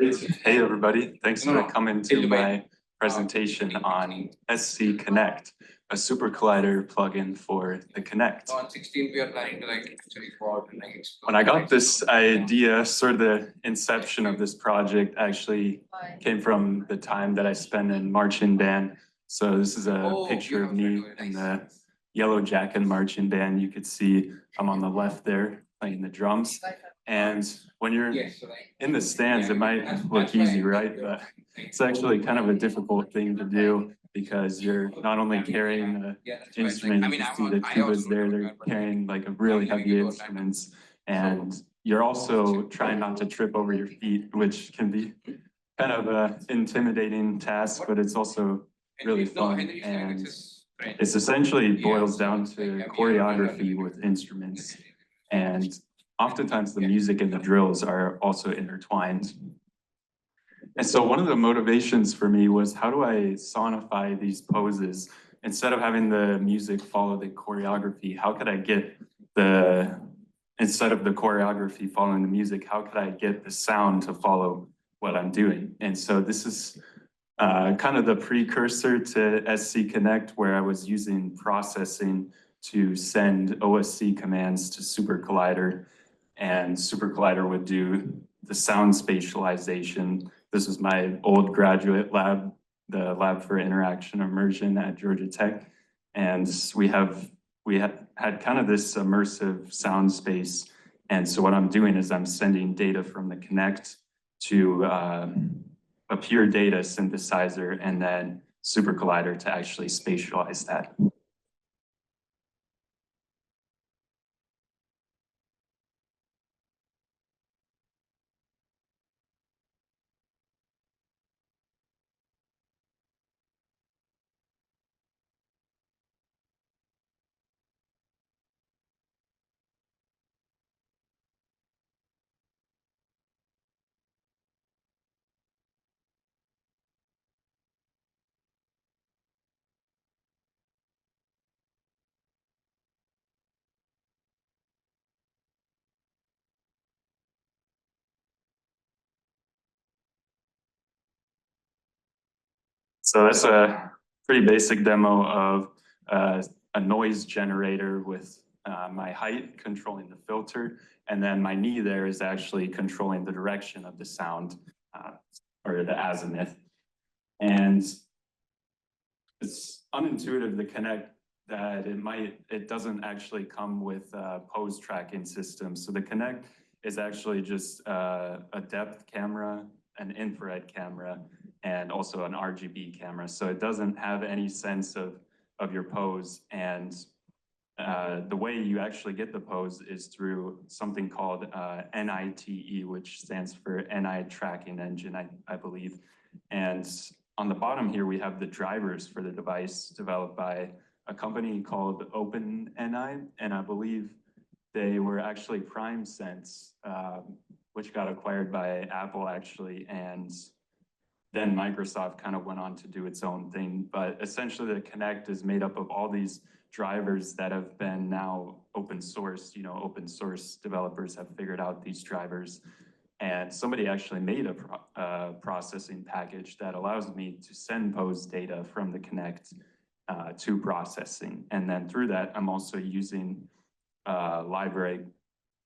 Hey everybody, thanks for coming to my presentation on SCKinect, a SuperCollider plugin for the Kinect. On 16th, we are planning to actually go out and When I got this idea, sort of the inception of this project actually came from the time that I spent in marching band. So this is a picture of me in the yellow jacket marching band. You could see I'm on the left there playing the drums. And when you're in the stands, it might look easy, right? But it's actually kind of a difficult thing to do because you're not only carrying the instrument, you can see the tubas there, they're carrying like a really heavy instruments. And you're also trying not to trip over your feet, which can be kind of an intimidating task, but it's also really fun. And it's essentially boils down to choreography with instruments. And oftentimes the music and the drills are also intertwined. And so one of the motivations for me was, how do I sonify these poses? Instead of having the music follow the choreography, how could I get instead of the choreography following the music, how could I get the sound to follow what I'm doing? And so this is kind of the precursor to SCKinect, where I was using processing to send OSC commands to SuperCollider, and SuperCollider would do the sound spatialization. This was my old graduate lab, the Lab for Interaction Immersion at Georgia Tech. And we had kind of this immersive sound space. And so what I'm doing is I'm sending data from the Kinect to a pure data synthesizer, and then SuperCollider to actually spatialize that. So that's a pretty basic demo of a noise generator with my height controlling the filter, and then my knee there is actually controlling the direction of the sound, or the azimuth. And it's unintuitive, the Kinect, that it doesn't actually come with a pose tracking system. So the Kinect is actually just a depth camera, an infrared camera, and also an RGB camera. So it doesn't have any sense of your pose. And the way you actually get the pose is through something called NITE, which stands for NI Tracking Engine, I believe. And on the bottom here, we have the drivers for the device developed by a company called OpenNI, and I believe they were actually PrimeSense, which got acquired by Apple actually, and then Microsoft kind of went on to do its own thing. But essentially the Kinect is made up of all these drivers that have been now open source. Open source developers have figured out these drivers. And somebody actually made a processing package that allows me to send pose data from the Kinect to processing. And then through that, I'm also using a library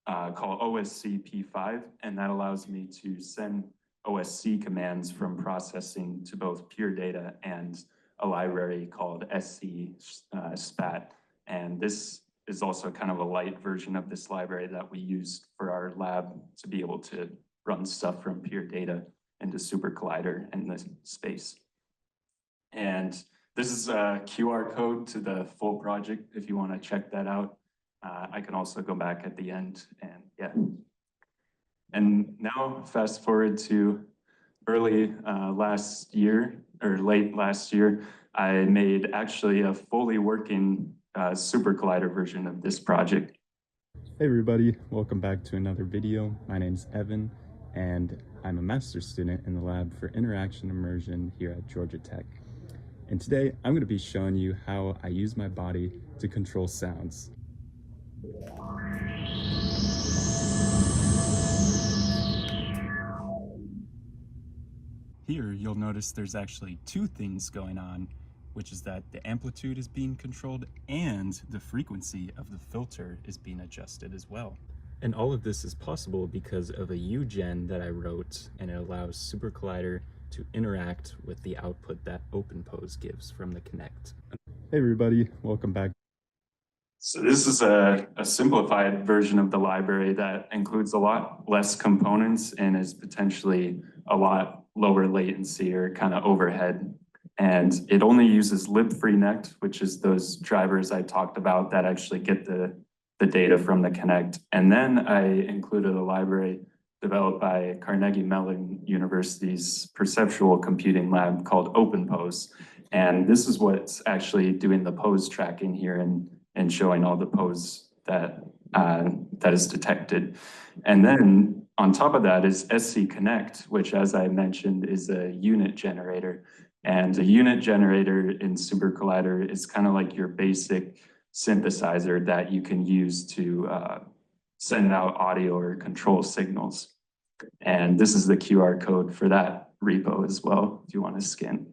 called OSCP5, and that allows me to send OSC commands from processing to both pure data and a library called SCSpat. And this is also kind of a light version of this library that we use for our lab to be able to run stuff from pure data into SuperCollider in this space. And this is a QR code to the full project if you want to check that out. I can also go back at the end, and yeah. And now fast forward to early last year, or late last year, I made actually a fully working SuperCollider version of this project. Hey everybody, welcome back to another video. My name is Evan, and I'm a master's student in the Lab for Interaction Immersion here at Georgia Tech. And today I'm going to be showing you how I use my body to control sounds. Here, you'll notice there's actually two things going on, which is that the amplitude is being controlled and the frequency of the filter is being adjusted as well. And all of this is possible because of a UGen that I wrote, and it allows SuperCollider to interact with the output that OpenPose gives from the Kinect. Hey everybody, welcome back. So this is a simplified version of the library that includes a lot less components and is potentially a lot lower latency or kind of overhead. And it only uses libfreenect, which is those drivers I talked about that actually get the data from the Kinect. And then I included a library developed by Carnegie Mellon University's perceptual computing lab called OpenPose. And this is what's actually doing the pose tracking here and showing all the pose that is detected. And then on top of that is SCKinect, which, as I mentioned, is a unit generator. And a unit generator in SuperCollider is kind of like your basic synthesizer that you can use to send out audio or control signals. And this is the QR code for that repo as well, if you want to scan.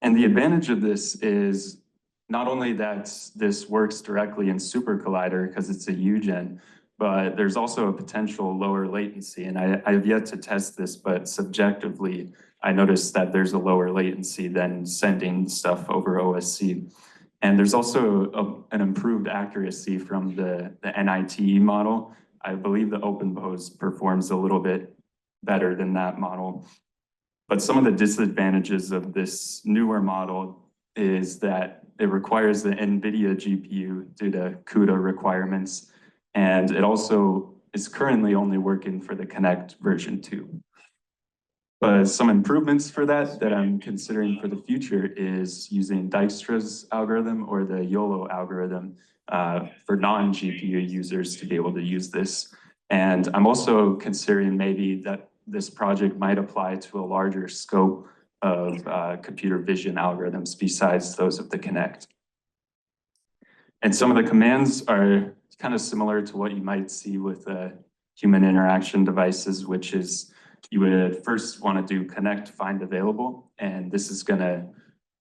And the advantage of this is not only that this works directly in SuperCollider because it's a UGen, but there's also a potential lower latency. And I've yet to test this, but subjectively, I noticed that there's a lower latency than sending stuff over OSC. And there's also an improved accuracy from the NITE model. I believe the OpenPose performs a little bit better than that model. But some of the disadvantages of this newer model is that it requires the NVIDIA GPU due to CUDA requirements. And it also is currently only working for the Kinect version 2. But some improvements for that I'm considering for the future is using Dijkstra's algorithm or the YOLO algorithm for non-GPU users to be able to use this. And I'm also considering maybe that this project might apply to a larger scope of computer vision algorithms besides those of the Kinect. And some of the commands are kind of similar to what you might see with human interaction devices, which is you would first want to do connect find available, and this is going to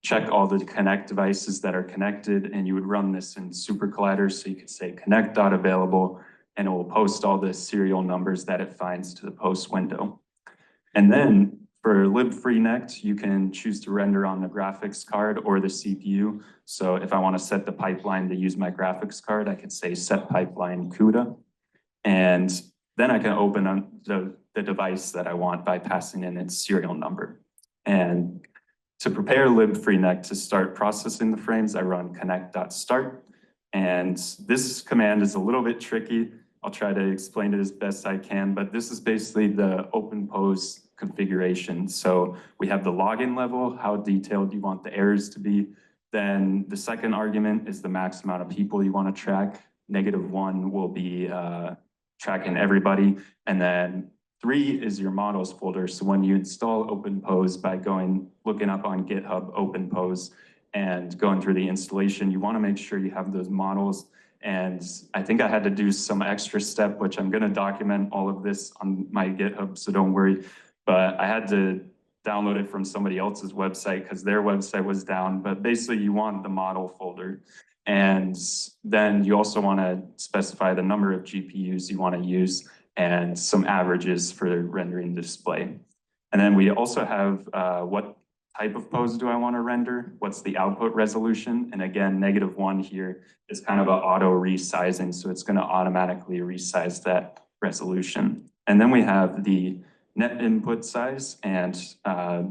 check all the Kinect devices that are connected, and you would run this in SuperCollider, so you could say connect.available, and it will post all the serial numbers that it finds to the post window. And then for libfreenect, you can choose to render on the graphics card or the CPU. So if I want to set the pipeline to use my graphics card, I could say set pipeline CUDA, and then I can open on the device that I want by passing in its serial number. And to prepare libfreenect to start processing the frames, I run connect.start. And this command is a little bit tricky. I'll try to explain it as best I can, but this is basically the OpenPose configuration. So we have the login level, how detailed you want the errors to be. Then the second argument is the max amount of people you want to track. -1 will be tracking everybody. And then 3 is your models folder. So when you install OpenPose by looking up on GitHub OpenPose and going through the installation, you want to make sure you have those models. And I think I had to do some extra step, which I'm going to document all of this on my GitHub, so don't worry. But I had to download it from somebody else's website because their website was down. But basically, you want the model folder. And then you also want to specify the number of GPUs you want to use and some averages for rendering display. And then we also have what type of pose do I want to render? What's the output resolution? And again, -1 here is kind of an auto resizing, so it's going to automatically resize that resolution. And then we have the net input size and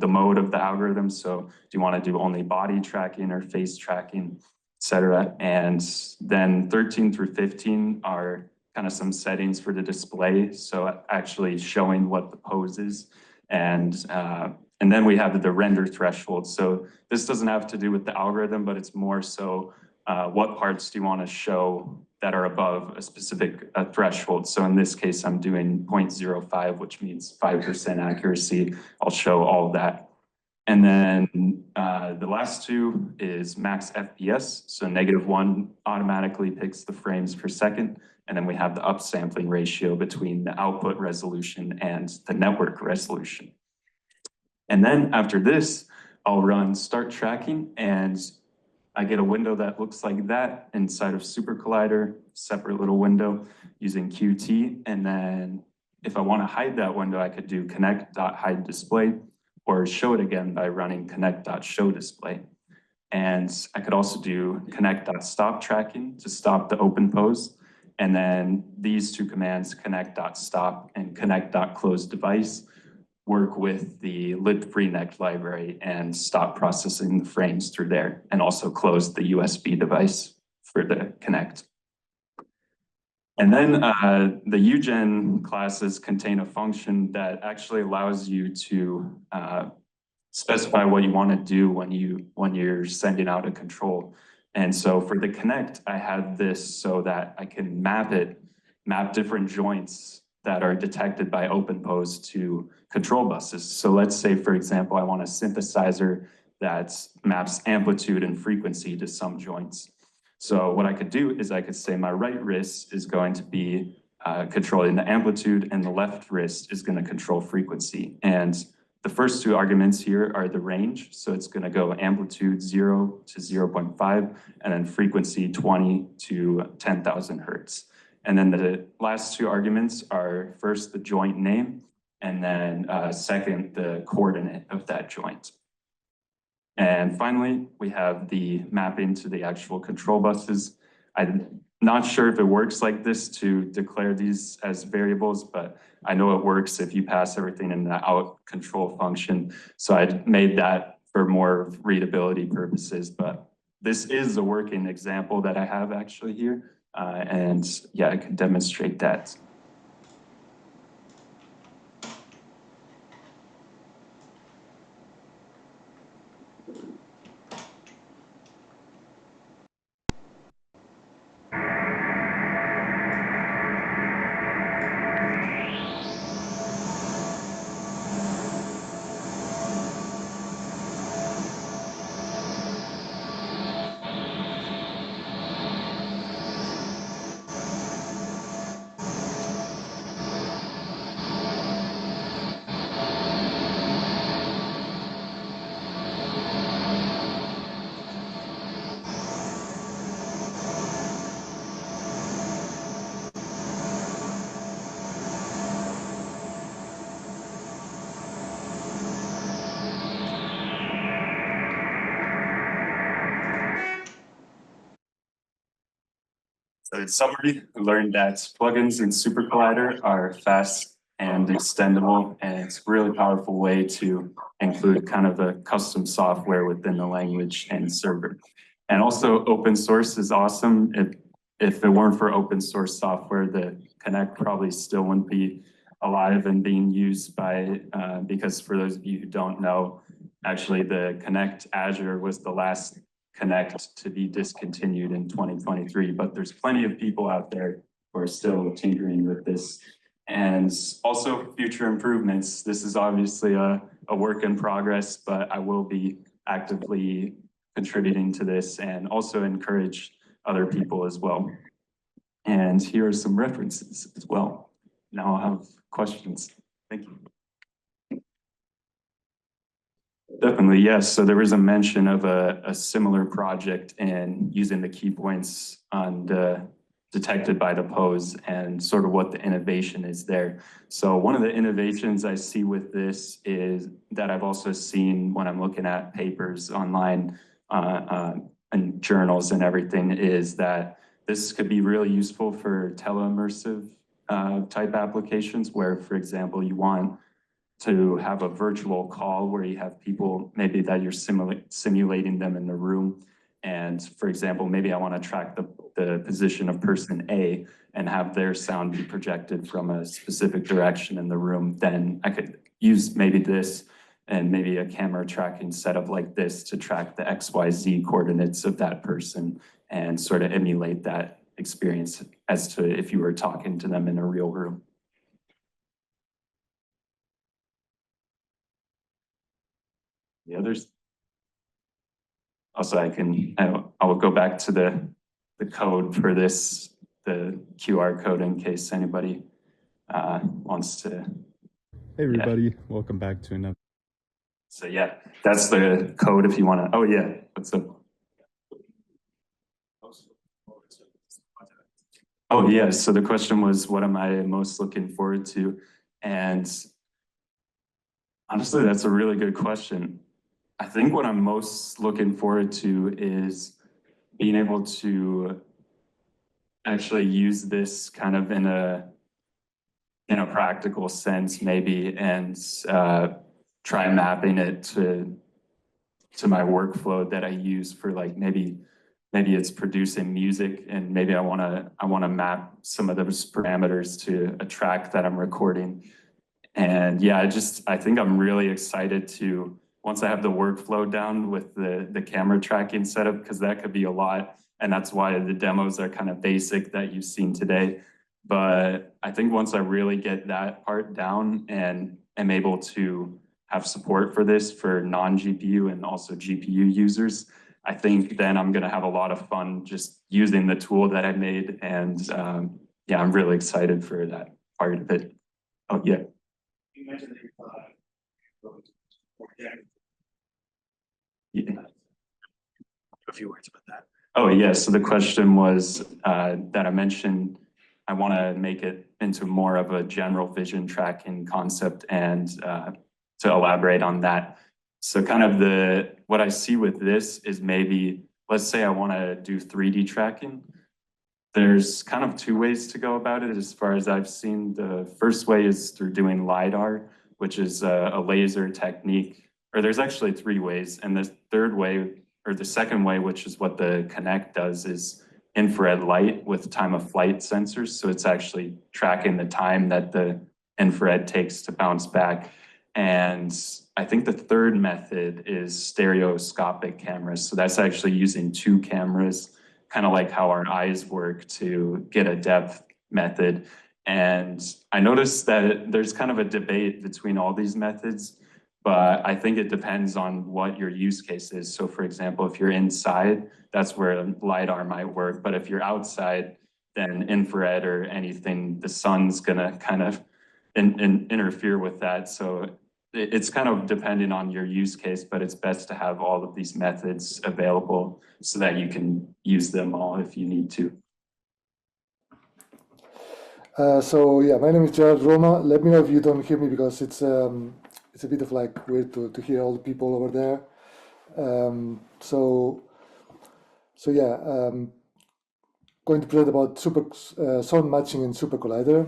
the mode of the algorithm. So do you want to do only body tracking or face tracking, etc. And then 13 through 15 are kind of some settings for the display, so actually showing what the pose is. And then we have the render threshold. So this doesn't have to do with the algorithm, but it's more so what parts do you want to show that are above a specific threshold. So in this case, I'm doing 0.05, which means 5% accuracy. I'll show all of that. And then the last two is max FPS. So -1 automatically picks the frames per second. And then we have the upsampling ratio between the output resolution and the network resolution. And then after this, I'll run start tracking, and I get a window that looks like that inside of SuperCollider, separate little window using Qt. And then if I want to hide that window, I could do connect.hideDisplay or show it again by running connect.showDisplay. And I could also do connect.stop-tracking to stop the open pose. And then these two commands, connect.stop and connect.closeDevice, work with the libfreenect library and stop processing the frames through there, and also close the USB device for the connect. And then the UGen classes contain a function that actually allows you to specify what you want to do when you're sending out a control. And so for the connect, I had this so that I can map different joints that are detected by OpenPose to control buses. So let's say, for example, I want a synthesizer that maps amplitude and frequency to some joints. So what I could do is I could say my right wrist is going to be controlling the amplitude, and the left wrist is going to control frequency. And the first two arguments here are the range. So it's going to go amplitude 0 to 0.5, and then frequency 20 to 10,000 hertz. And then the last two arguments are first the joint name, and then second, the coordinate of that joint. And finally, we have the mapping to the actual control buses. I'm not sure if it works like this to declare these as variables, but I know it works if you pass everything in the out control function. So I made that for more readability purposes, but this is a working example that I have actually here. And yeah, I can demonstrate that. So in summary, we learned that plugins in SuperCollider are fast and extendable, and it's a really powerful way to include kind of a custom software within the language and server. And also open source is awesome. If it weren't for open source software, the Connect probably still wouldn't be alive and being used by, because for those of you who don't know, actually the Connect Azure was the last Connect to be discontinued in 2023, but there's plenty of people out there who are still tinkering with this. And also future improvements. This is obviously a work in progress, but I will be actively contributing to this and also encourage other people as well. And here are some references as well. Now I'll have questions. Thank you. Definitely, yes. So there was a mention of a similar project and using the key points on the detected by the pose and sort of what the innovation is there. So one of the innovations I see with this is that I've also seen when I'm looking at papers online and journals and everything is that this could be really useful for teleimmersive type applications where, for example, you want to have a virtual call where you have people maybe that you're simulating them in the room. And for example, maybe I want to track the position of person A and have their sound be projected from a specific direction in the room. Then I could use maybe this and maybe a camera tracking setup like this to track the XYZ coordinates of that person and sort of emulate that experience as to if you were talking to them in a real room. The others. Also, I will go back to the code for this, the QR code in case anybody wants to. Hey everybody, welcome back to another So yeah, that's the code if you want to. Oh yeah, what's up? Oh yeah, so the question was, what am I most looking forward to? And honestly, that's a really good question. I think what I'm most looking forward to is being able to actually use this kind of in a practical sense, maybe, and try mapping it to my workflow that I use for like maybe it's producing music, and maybe I want to map some of those parameters to a track that I'm recording. And yeah, I think I'm really excited to, once I have the workflow down with the camera tracking setup, because that could be a lot. And that's why the demos are kind of basic that you've seen today. But I think once I really get that part down and am able to have support for this for non-GPU and also GPU users, I think then I'm going to have a lot of fun just using the tool that I made. And yeah, I'm really excited for that part of it. Oh, yeah. You mentioned that Yeah. a few words about that. Oh, yeah. So the question was that I mentioned I want to make it into more of a general vision tracking concept, and to elaborate on that. So kind of what I see with this is, maybe, let's say I want to do 3D tracking. There's kind of two ways to go about it as far as I've seen. The first way is through doing LiDAR, which is a laser technique, or there's actually three ways. And the third way, or the second way, which is what the Kinect does, is infrared light with time of flight sensors. So it's actually tracking the time that the infrared takes to bounce back. And I think the third method is stereoscopic cameras. So that's actually using two cameras, kind of like how our eyes work, to get a depth method. And I noticed that there's kind of a debate between all these methods, but I think it depends on what your use case is. So for example, if you're inside, that's where LiDAR might work. But if you're outside, then infrared or anything, the sun's gonna kind of interfere with that. So it's kind of depending on your use case, but it's best to have all of these methods available so that you can use them all if you need to. So yeah, my name is Gerard Roma. Let me know if you don't hear me, because it's a bit of like weird to hear all the people over there. So yeah, going to present about sound matching in SuperCollider.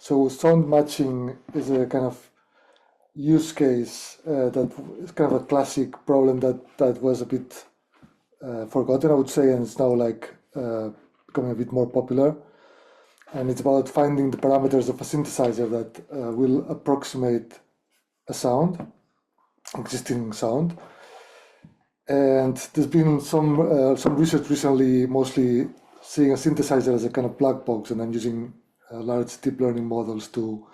So sound matching is a kind of use case that is kind of a classic problem that was a bit forgotten, I would say, and it's now like becoming a bit more popular. And it's about finding the parameters of a synthesizer that will approximate a sound, existing sound. And there's been some research recently, mostly seeing a synthesizer as a kind of black box, and then using large deep learning models to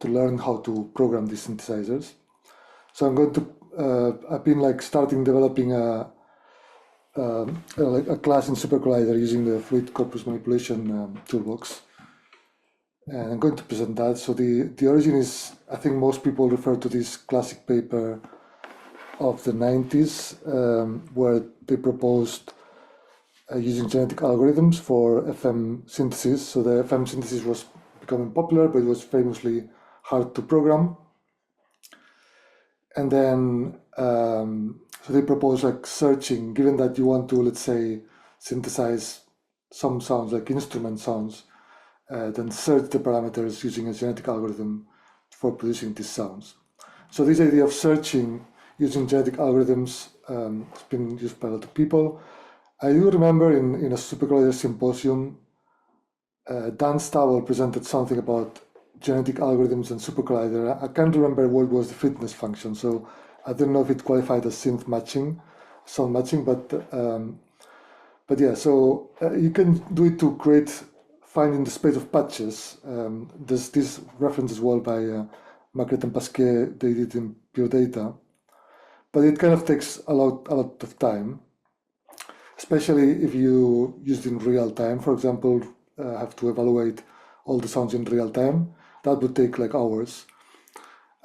learn how to program these synthesizers. So I'm going to I've been like developing a class in SuperCollider using the fluid corpus manipulation toolbox, and I'm going to present that. So the origin is, I think most people refer to this classic paper of the 90s, where they proposed using genetic algorithms for FM synthesis. So the FM synthesis was becoming popular, but it was famously hard to program. And then so they propose like searching, given that you want to, let's say, synthesize some sounds like instrument sounds, then search the parameters using a genetic algorithm for producing these sounds. So this idea of searching using genetic algorithms has been used by a lot of people. I do remember in a SuperCollider Symposium, Dan Stowell presented something about genetic algorithms and SuperCollider. I can't remember what was the fitness function, so I don't know if it qualified as sound matching, but yeah, so you can do it to create, finding the space of patches. There's this reference as well by Margaret and Pasquet, they did in Pure Data, but it kind of takes a lot of time, especially if you use it in real time. For example, have to evaluate all the sounds in real time. That would take like hours.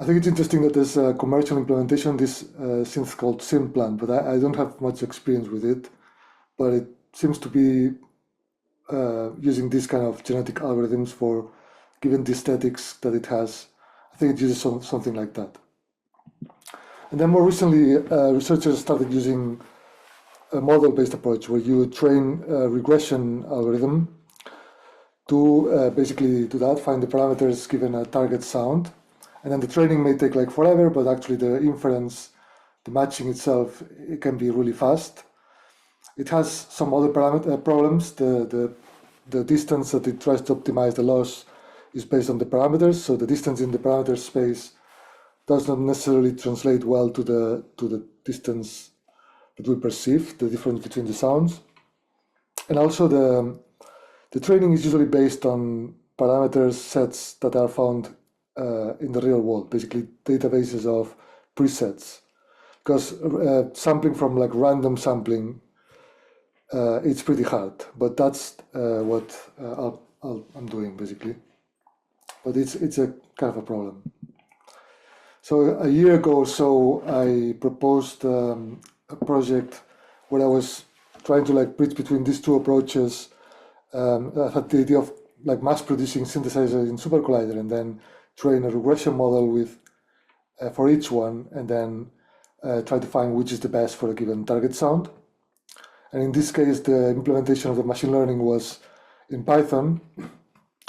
I think it's interesting that there's a commercial implementation of this synth called SymPlant, but I don't have much experience with it. But it seems to be using these kind of genetic algorithms for, given the aesthetics that it has, I think it uses something like that. And then more recently, researchers started using a model-based approach where you train a regression algorithm to basically do that, find the parameters given a target sound. And then the training may take like forever, but actually the inference, the matching itself, it can be really fast. It has some other problems. The distance that it tries to optimize the loss is based on the parameters. So the distance in the parameter space does not necessarily translate well to the distance that we perceive, the difference between the sounds. And also the training is usually based on parameters sets that are found in the real world, basically databases of presets. Because sampling from like random sampling, it's pretty hard, but that's what I'm doing basically. But it's a kind of a problem. So a year ago or so, I proposed a project where I was trying to like bridge between these two approaches. I had the idea of like mass producing synthesizers in SuperCollider and then train a regression model with for each one, and then try to find which is the best for a given target sound. And in this case, the implementation of the machine learning was in Python.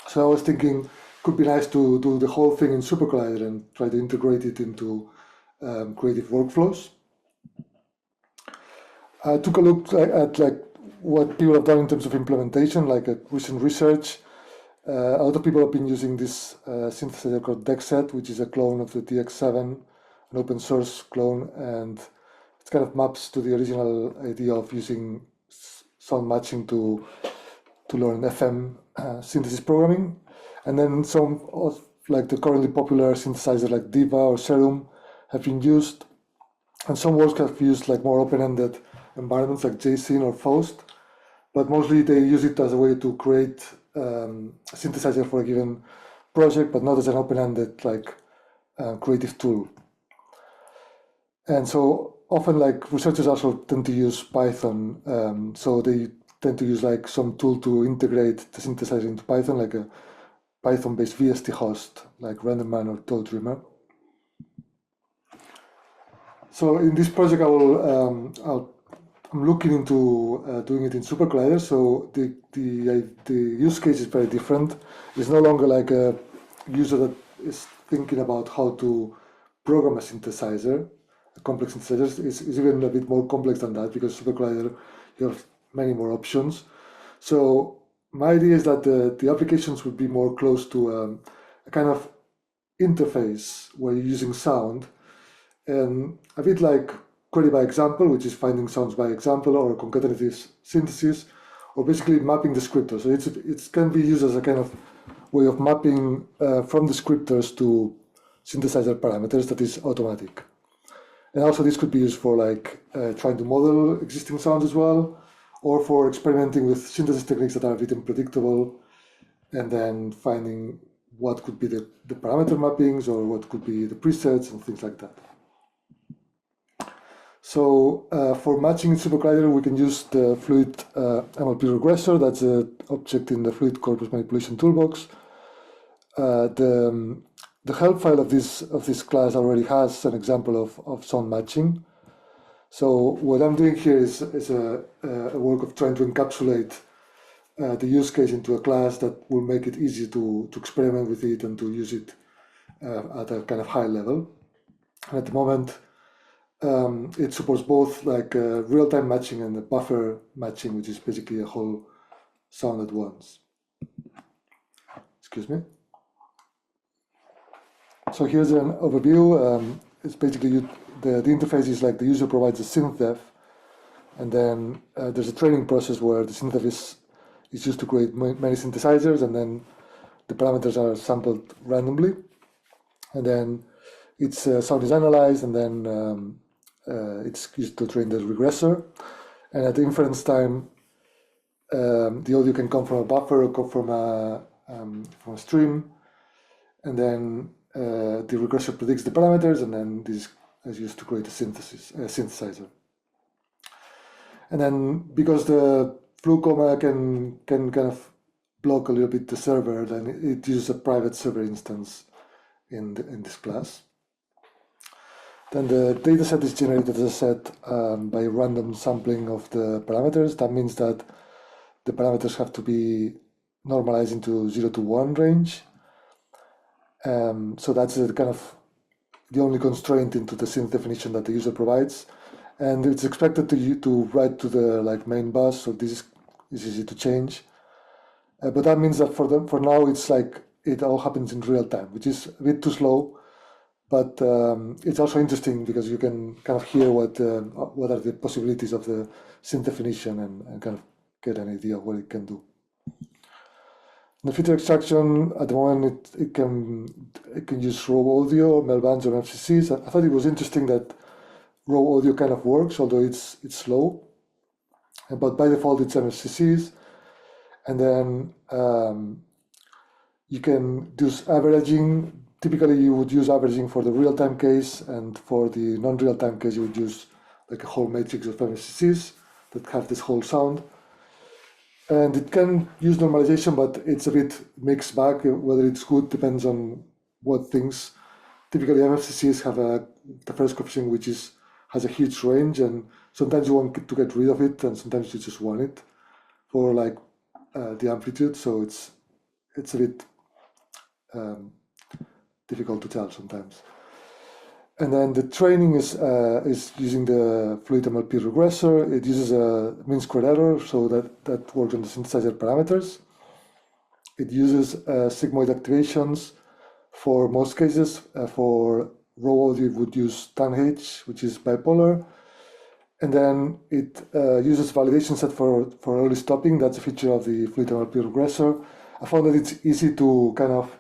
So I was thinking, could be nice to do the whole thing in SuperCollider and try to integrate it into creative workflows. I took a look at like what people have done in terms of implementation, like a recent research. A lot of people have been using this synthesizer called DexSet, which is a clone of the DX7, an open source clone, and it kind of maps to the original idea of using sound matching to learn FM synthesis programming. And then some of like the currently popular synthesizers like Diva or Serum have been used, and some works have used like more open-ended environments like JSON or Faust, but mostly they use it as a way to create a synthesizer for a given project, but not as an open-ended like creative tool. And so often like researchers also tend to use Python, so they tend to use like some tool to integrate the synthesizer into Python, like a Python-based VST host, like RenderMan or ToeDreamer. So in this project, I'm looking into doing it in SuperCollider. So the use case is very different. It's no longer like a user that is thinking about how to program a synthesizer, a complex synthesizer. It's even a bit more complex than that, because SuperCollider, you have many more options. So my idea is that the applications would be more close to a kind of interface where you're using sound, and a bit like query by example, which is finding sounds by example, or concatenative synthesis, or basically mapping descriptors. So it can be used as a kind of way of mapping from descriptors to synthesizer parameters that is automatic. And also this could be used for like trying to model existing sounds as well, or for experimenting with synthesis techniques that are a bit unpredictable, and then finding what could be the parameter mappings, or what could be the presets and things like that. So for matching in SuperCollider, we can use the fluid MLP regressor. That's an object in the fluid corpus manipulation toolbox. The help file of this class already has an example of sound matching. So what I'm doing here is a work of trying to encapsulate the use case into a class that will make it easy to experiment with it and to use it at a kind of high level. And at the moment, it supports both like real-time matching and the buffer matching, which is basically a whole sound at once. Excuse me. So here's an overview. It's basically the interface is like the user provides a synth and then there's a training process where the synth is used to create many synthesizers, and then the parameters are sampled randomly, and then its sound is analyzed, and then it's used to train the regressor. And at the inference time, the audio can come from a buffer or come from a stream, and then the regressor predicts the parameters, and then this is used to create a synthesizer. And then because the flu comma can kind of block a little bit the server, then it uses a private server instance in this class. Then the dataset is generated, as I said, by random sampling of the parameters. That means that the parameters have to be normalized into 0 to 1 range. So that's kind of the only constraint into the synth definition that the user provides. And it's expected to write to the main bus, so this is easy to change. But that means that for now, it's like it all happens in real time, which is a bit too slow. But it's also interesting because you can kind of hear what are the possibilities of the synth definition and kind of get an idea of what it can do. The feature extraction at the moment it can use raw audio, melbands, or MFCCs. I thought it was interesting that raw audio kind of works, although it's slow. But by default it's MFCCs, and then you can do averaging. Typically, you would use averaging for the real-time case, and for the non-real-time case, you would use like a whole matrix of MFCCs that have this whole sound. And it can use normalization, but it's a bit mixed bag. Whether it's good depends on what things. Typically, MFCCs have the first coefficient, which has a huge range, and sometimes you want to get rid of it, and sometimes you just want it for like the amplitude. So it's a bit difficult to tell sometimes. And then the training is using the fluid MLP regressor. It uses a mean squared error, so that works on the synthesizer parameters. It uses sigmoid activations for most cases. For raw audio, it would use tanh, which is bipolar. And then it uses validation set for early stopping. That's a feature of the fluid MLP regressor. I found that it's easy to kind of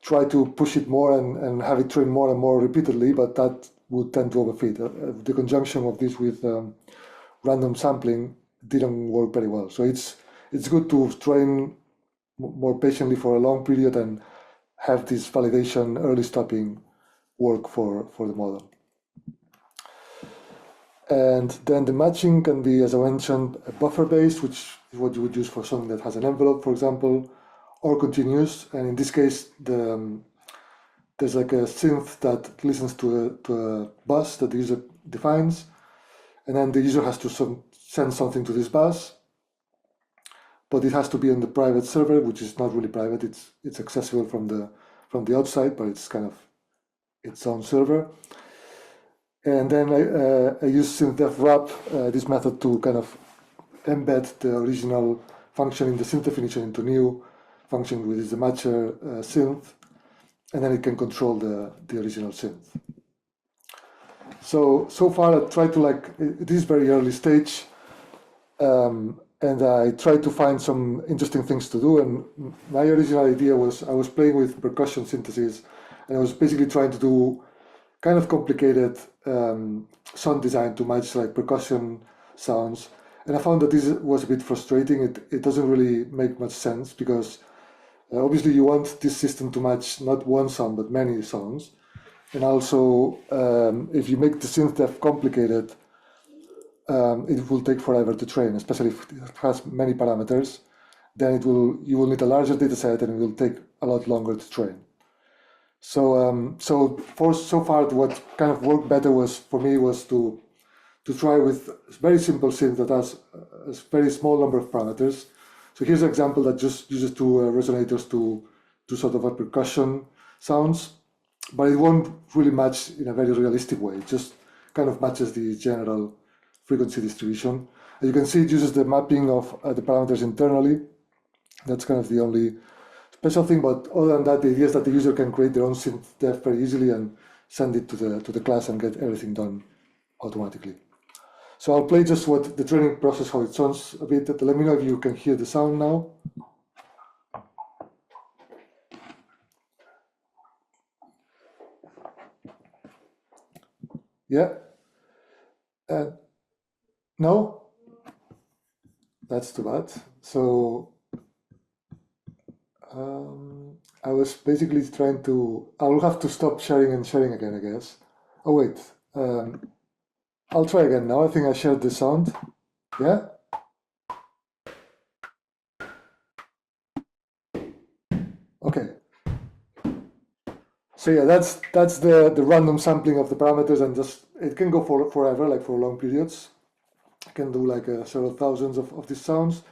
try to push it more and have it train more and more repeatedly, but that would tend to overfit. The conjunction of this with random sampling didn't work very well. So it's good to train more patiently for a long period and have this validation early stopping work for the model. And then the matching can be, as I mentioned, buffer-based, which is what you would use for something that has an envelope, for example, or continuous. And in this case, there's like a synth that listens to a bus that the user defines, and then the user has to send something to this bus, but it has to be on the private server, which is not really private. It's accessible from the outside, but it's kind of its own server. And then I use synthDefWrap, this method, to kind of embed the original function in the synth definition into new function, which is the matcher synth, and then it can control the original synth. So far I tried to it is very early stage, and I tried to find some interesting things to do. And my original idea was I was playing with percussion synthesis, and I was basically trying to do kind of complicated sound design to match like percussion sounds. And I found that this was a bit frustrating. It doesn't really make much sense because obviously you want this system to match not one sound but many sounds. And also if you make the synth complicated, it will take forever to train, especially if it has many parameters. Then you will need a larger data set, and it will take a lot longer to train. So so far what kind of worked better for me was to try with very simple synth that has a very small number of parameters. So here's an example that just uses two resonators to sort of a percussion sounds, but it won't really match in a very realistic way. It just kind of matches the general frequency distribution. As you can see, it uses the mapping of the parameters internally. That's kind of the only special thing, but other than that, the idea is that the user can create their own synth very easily and send it to the class and get everything done automatically. So I'll play just what the training process, how it sounds a bit. Let me know if you can hear the sound now. Yeah? No? That's too bad. So I was basically trying to. I will have to stop sharing and sharing again, I guess. Oh wait, I'll try again now. I think I shared the sound. Yeah. Okay. So yeah, that's the random sampling of the parameters, and just it can go for forever, like for long periods. I can do like several thousands of these sounds,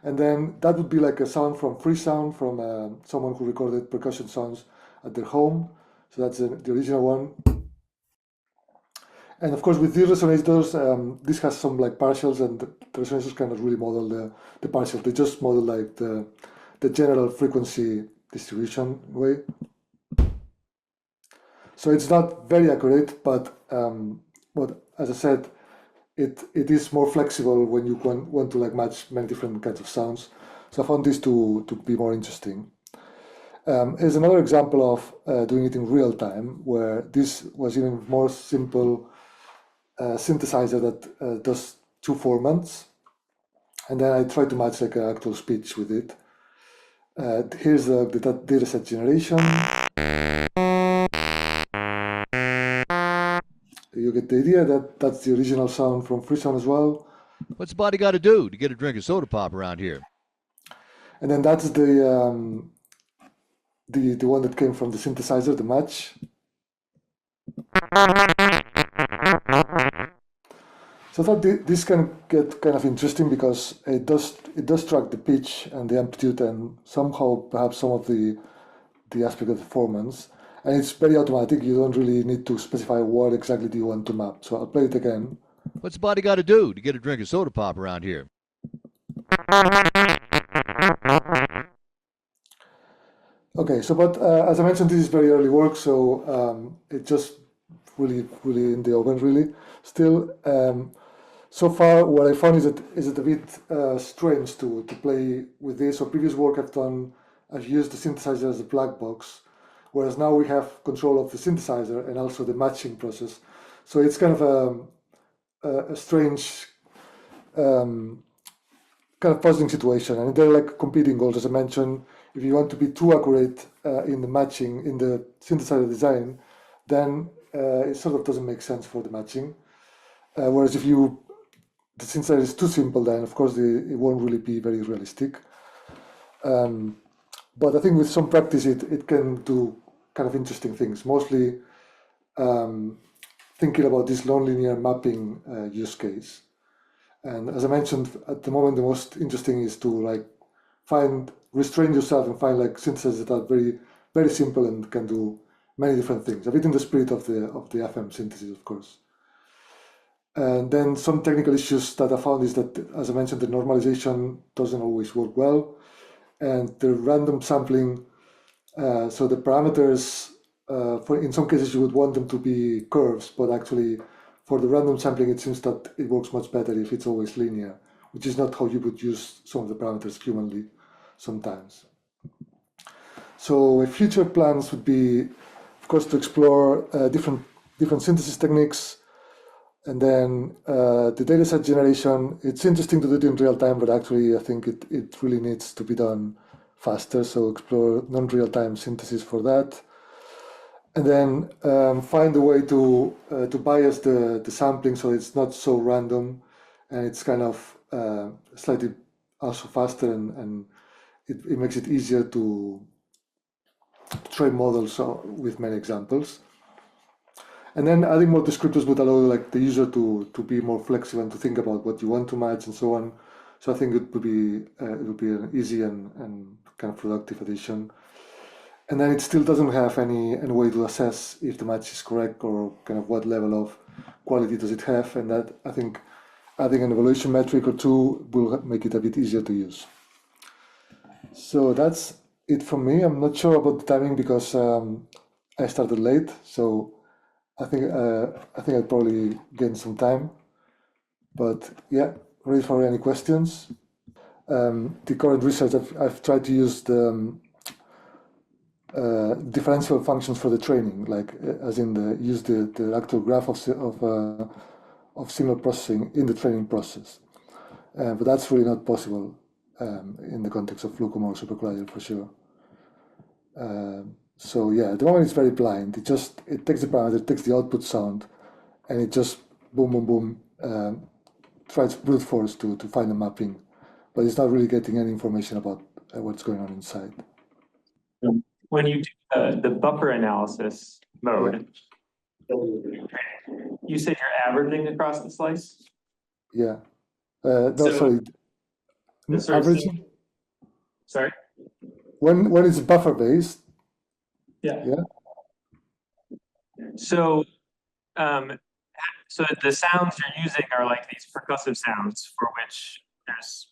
and then that would be like a sound from free sound from someone who recorded percussion sounds at their home. So that's the original one. And of course, with these resonators, this has some like partials, and the resonators cannot really model the partials. They just model like the general frequency distribution way. So it's not very accurate, but as I said, it is more flexible when you want to like match many different kinds of sounds. So I found this to be more interesting. Here's another example of doing it in real time, where this was even more simple synthesizer that does two formats, and then I try to match like an actual speech with it. Here's the dataset generation. You get the idea that that's the original sound from Freesound as well. What's the body got to do to get a drink of soda pop around here? And then that's the one that came from the synthesizer, the match. So I thought this can get kind of interesting because it does track the pitch and the amplitude and somehow perhaps some of the aspect of the performance. And it's very automatic. You don't really need to specify what exactly do you want to map. So I'll play it again. What's the body got to do to get a drink of soda pop around here? Okay, so but as I mentioned, this is very early work, so it's just really in the oven, really. Still, so far, what I found is it a bit strange to play with this. So previous work I've used the synthesizer as a black box, whereas now we have control of the synthesizer and also the matching process. So it's kind of a strange kind of puzzling situation, and they're like competing goals, as I mentioned. If you want to be too accurate in the matching, in the synthesizer design, then it sort of doesn't make sense for the matching. Whereas if the synthesizer is too simple, then of course it won't really be very realistic. But I think with some practice, it can do kind of interesting things, mostly thinking about this nonlinear mapping use case. And as I mentioned, at the moment, the most interesting is to like restrain yourself and find like synthesizers that are very, very simple and can do many different things. A bit in the spirit of the FM synthesis, of course. And then some technical issues that I found is that, as I mentioned, the normalization doesn't always work well, and the random sampling. So the parameters, in some cases, you would want them to be curves, but actually, for the random sampling, it seems that it works much better if it's always linear, which is not how you would use some of the parameters humanly sometimes. So future plans would be, of course, to explore different synthesis techniques, and then the dataset generation. It's interesting to do it in real time, but actually I think it really needs to be done faster. So explore non-real-time synthesis for that. And then find a way to bias the sampling so it's not so random, and it's kind of slightly also faster, and it makes it easier to train models with many examples. And then adding more descriptors would allow like the user to be more flexible and to think about what you want to match and so on. So I think it would be an easy and kind of productive addition. And then it still doesn't have any way to assess if the match is correct or kind of what level of quality does it have. And that, I think, adding an evaluation metric or two will make it a bit easier to use. So that's it from me. I'm not sure about the timing because I started late. So I think I'll probably gain some time. But yeah, ready for any questions. The current research, I've tried to use the differential functions for the training, like as in use the actual graph of signal processing in the training process. But that's really not possible in the context of Flucom or SuperCollider for sure. So yeah, at the moment it's very blind. It takes the parameter, it takes the output sound, and it just boom, boom, boom, tries brute force to find a mapping, but it's not really getting any information about what's going on inside. When you do the buffer analysis mode, you said you're averaging across the slice? Yeah. No, So- sorry. This sort of Averaging seems- Sorry? when it's buffer based. Yeah. Yeah. So, so the sounds you're using are like these percussive sounds for which there's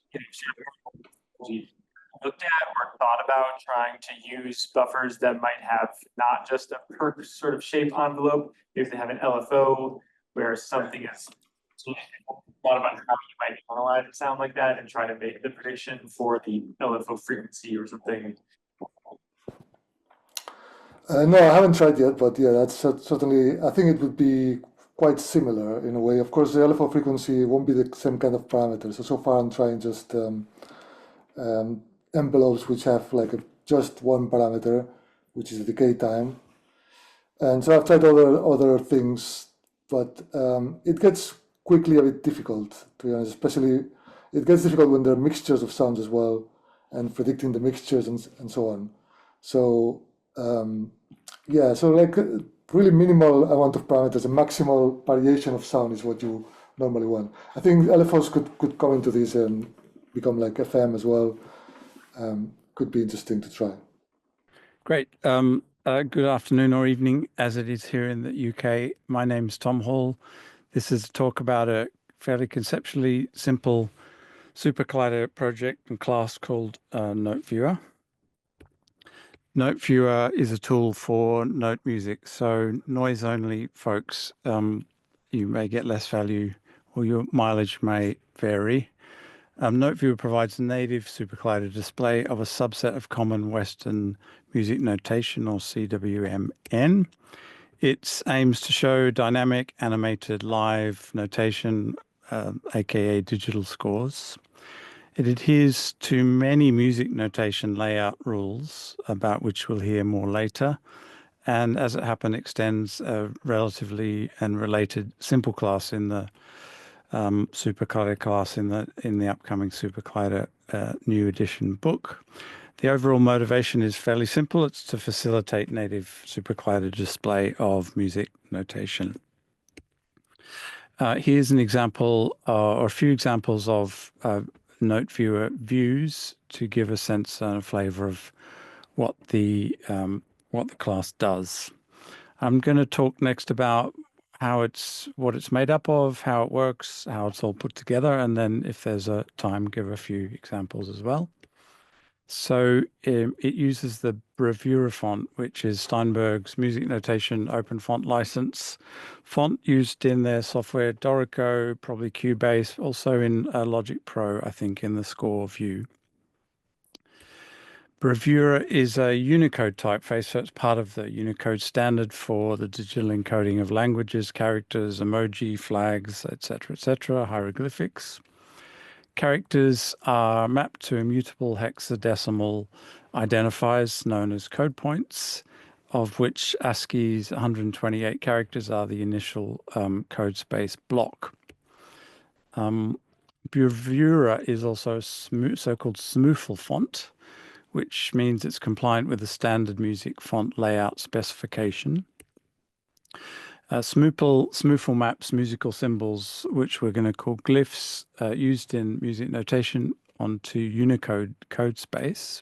looked at or thought about trying to use buffers that might have not just a perk sort of shape envelope, if they have an LFO where something is thought about how you might analyze a sound like that and try to make the prediction for the LFO frequency or something. No, I haven't tried yet, but yeah, that's certainly, I think it would be quite similar in a way. Of course, the LFO frequency won't be the same kind of parameter. So far I'm trying just envelopes which have like just one parameter, which is the decay time. And so I've tried other things, but it gets quickly a bit difficult, to be honest, especially it gets difficult when there are mixtures of sounds as well and predicting the mixtures and so on. So yeah, so like really minimal amount of parameters, a maximal variation of sound is what you normally want. I think LFOs could come into this and become like FM as well. Could be interesting to try. Great. Good afternoon or evening, as it is here in the UK. My name's Tom Hall. This is a talk about a fairly conceptually simple SuperCollider project and class called Note Viewer. Note Viewer is a tool for note music, so noise-only folks, you may get less value or your mileage may vary. Note Viewer provides a native SuperCollider display of a subset of common Western music notation, or CWMN. It aims to show dynamic, animated, live notation, aka digital scores. It adheres to many music notation layout rules, about which we'll hear more later, and as it happened, extends a relatively and related simple class in the SuperCollider class in the upcoming SuperCollider new edition book. The overall motivation is fairly simple. It's to facilitate native SuperCollider display of music notation. Here's an example or a few examples of Note Viewer views to give a sense and a flavor of what the class does. I'm going to talk next about what it's made up of, how it works, how it's all put together, and then if there's a time, give a few examples as well. So it uses the Bravura font, which is Steinberg's music notation open font license font used in their software Dorico, probably Cubase, also in Logic Pro, I think, in the score view. Bravura is a Unicode typeface, so it's part of the Unicode standard for the digital encoding of languages, characters, emoji, flags, etc., hieroglyphics. Characters are mapped to immutable hexadecimal identifiers known as code points, of which ASCII's 128 characters are the initial code space block. Bravura is also a so-called SMuFL font, which means it's compliant with the standard music font layout specification. SMuFL maps musical symbols, which we're going to call glyphs, used in music notation onto Unicode code space.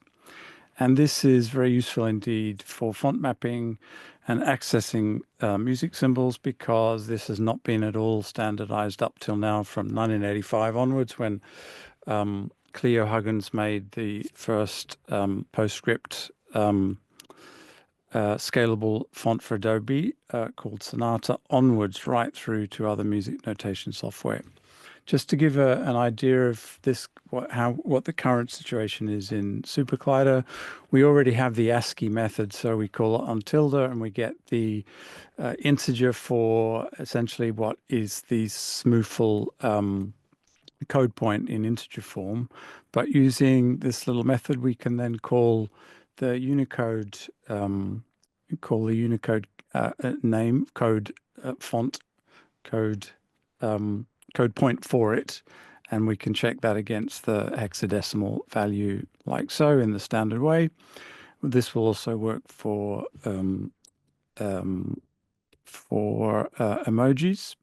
And this is very useful indeed for font mapping and accessing music symbols, because this has not been at all standardized up till now from 1985 onwards, when Cleo Huggins made the first PostScript scalable font for Adobe called Sonata, onwards right through to other music notation software. Just to give an idea of this, what the current situation is in SuperCollider, we already have the ASCII method, so we call it on tilde, and we get the integer for essentially what is the SMuFL code point in integer form. But using this little method, we can then call Unicode, call the Unicode name code font code point for it, and we can check that against the hexadecimal value like so in the standard way. This will also work for emojis.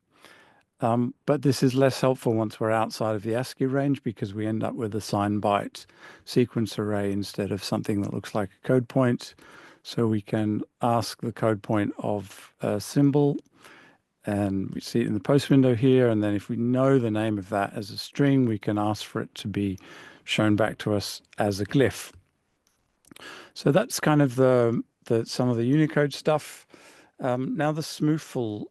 But this is less helpful once we're outside of the ASCII range, because we end up with a sign byte sequence array instead of something that looks like a code point. So we can ask the code point of a symbol, and we see it in the post window here. And then if we know the name of that as a string, we can ask for it to be shown back to us as a glyph. So that's kind of some of the Unicode stuff. Now the SMuFL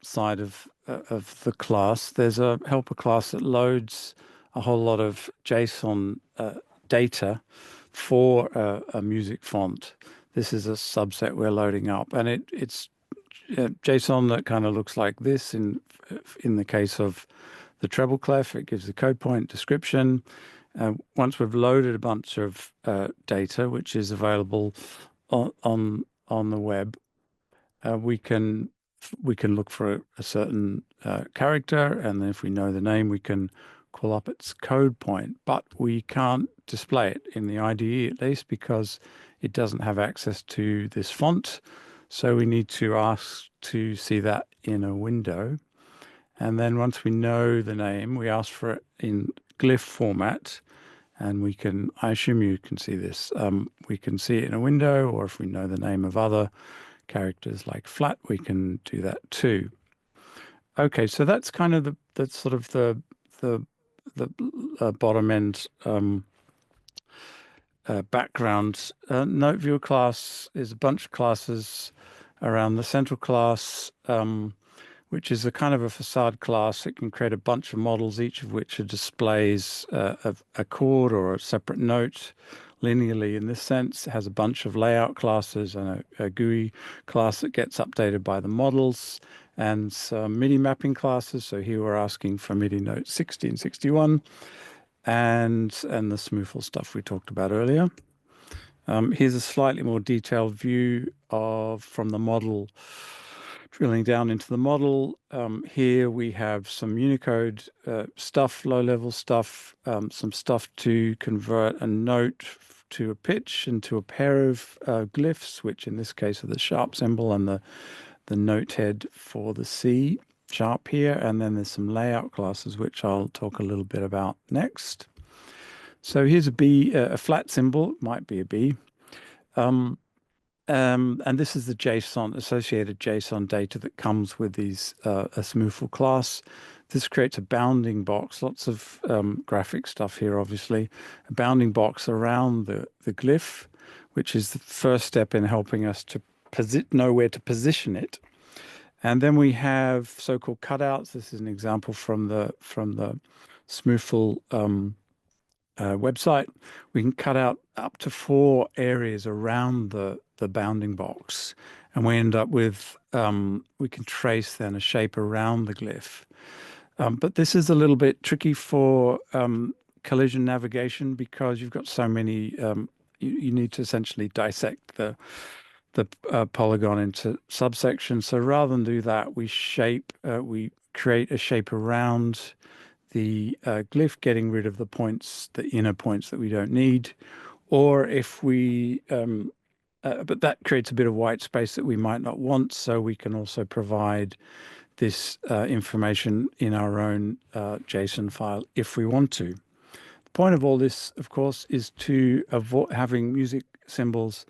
side of the class, there's a helper class that loads a whole lot of JSON data for a music font. This is a subset we're loading up, and it's JSON that kind of looks like this. In the case of the treble clef, it gives the code point description. Once we've loaded a bunch of data, which is available on the web, we can look for a certain character, and then if we know the name, we can call up its code point. But we can't display it in the IDE, at least, because it doesn't have access to this font. So we need to ask to see that in a window. And then once we know the name, we ask for it in glyph format, and we can, I assume you can see this, we can see it in a window, or if we know the name of other characters like flat, we can do that too. Okay, so that's kind of the sort of the bottom end background. Note viewer class is a bunch of classes around the central class, which is a kind of a facade class. It can create a bunch of models, each of which are displays of a chord or a separate note linearly. In this sense, it has a bunch of layout classes and a GUI class that gets updated by the models, and some MIDI mapping classes. So here we're asking for MIDI notes 60 and 61, and the SMuFL stuff we talked about earlier. Here's a slightly more detailed view from the model, drilling down into the model. Here we have some Unicode stuff, low-level stuff, some stuff to convert a note to a pitch and to a pair of glyphs, which in this case are the sharp symbol and the note head for the C sharp here. And then there's some layout classes, which I'll talk a little bit about next. So here's a B, a flat symbol, might be a B. And this is the JSON, associated JSON data that comes with these a SMuFL class. This creates a bounding box, lots of graphic stuff here, obviously, a bounding box around the glyph, which is the first step in helping us to know where to position it. And then we have so-called cutouts. This is an example from the SMuFL website. We can cut out up to 4 areas around the bounding box, and we end up with, we can trace then a shape around the glyph. But this is a little bit tricky for collision navigation, because you've got so many, you need to essentially dissect the polygon into subsections. So rather than do that, we create a shape around the glyph, getting rid of the points, the inner points that we don't need. Or if we, but that creates a bit of white space that we might not want, so we can also provide this information in our own JSON file if we want to. The point of all this, of course, is to avoid having music symbols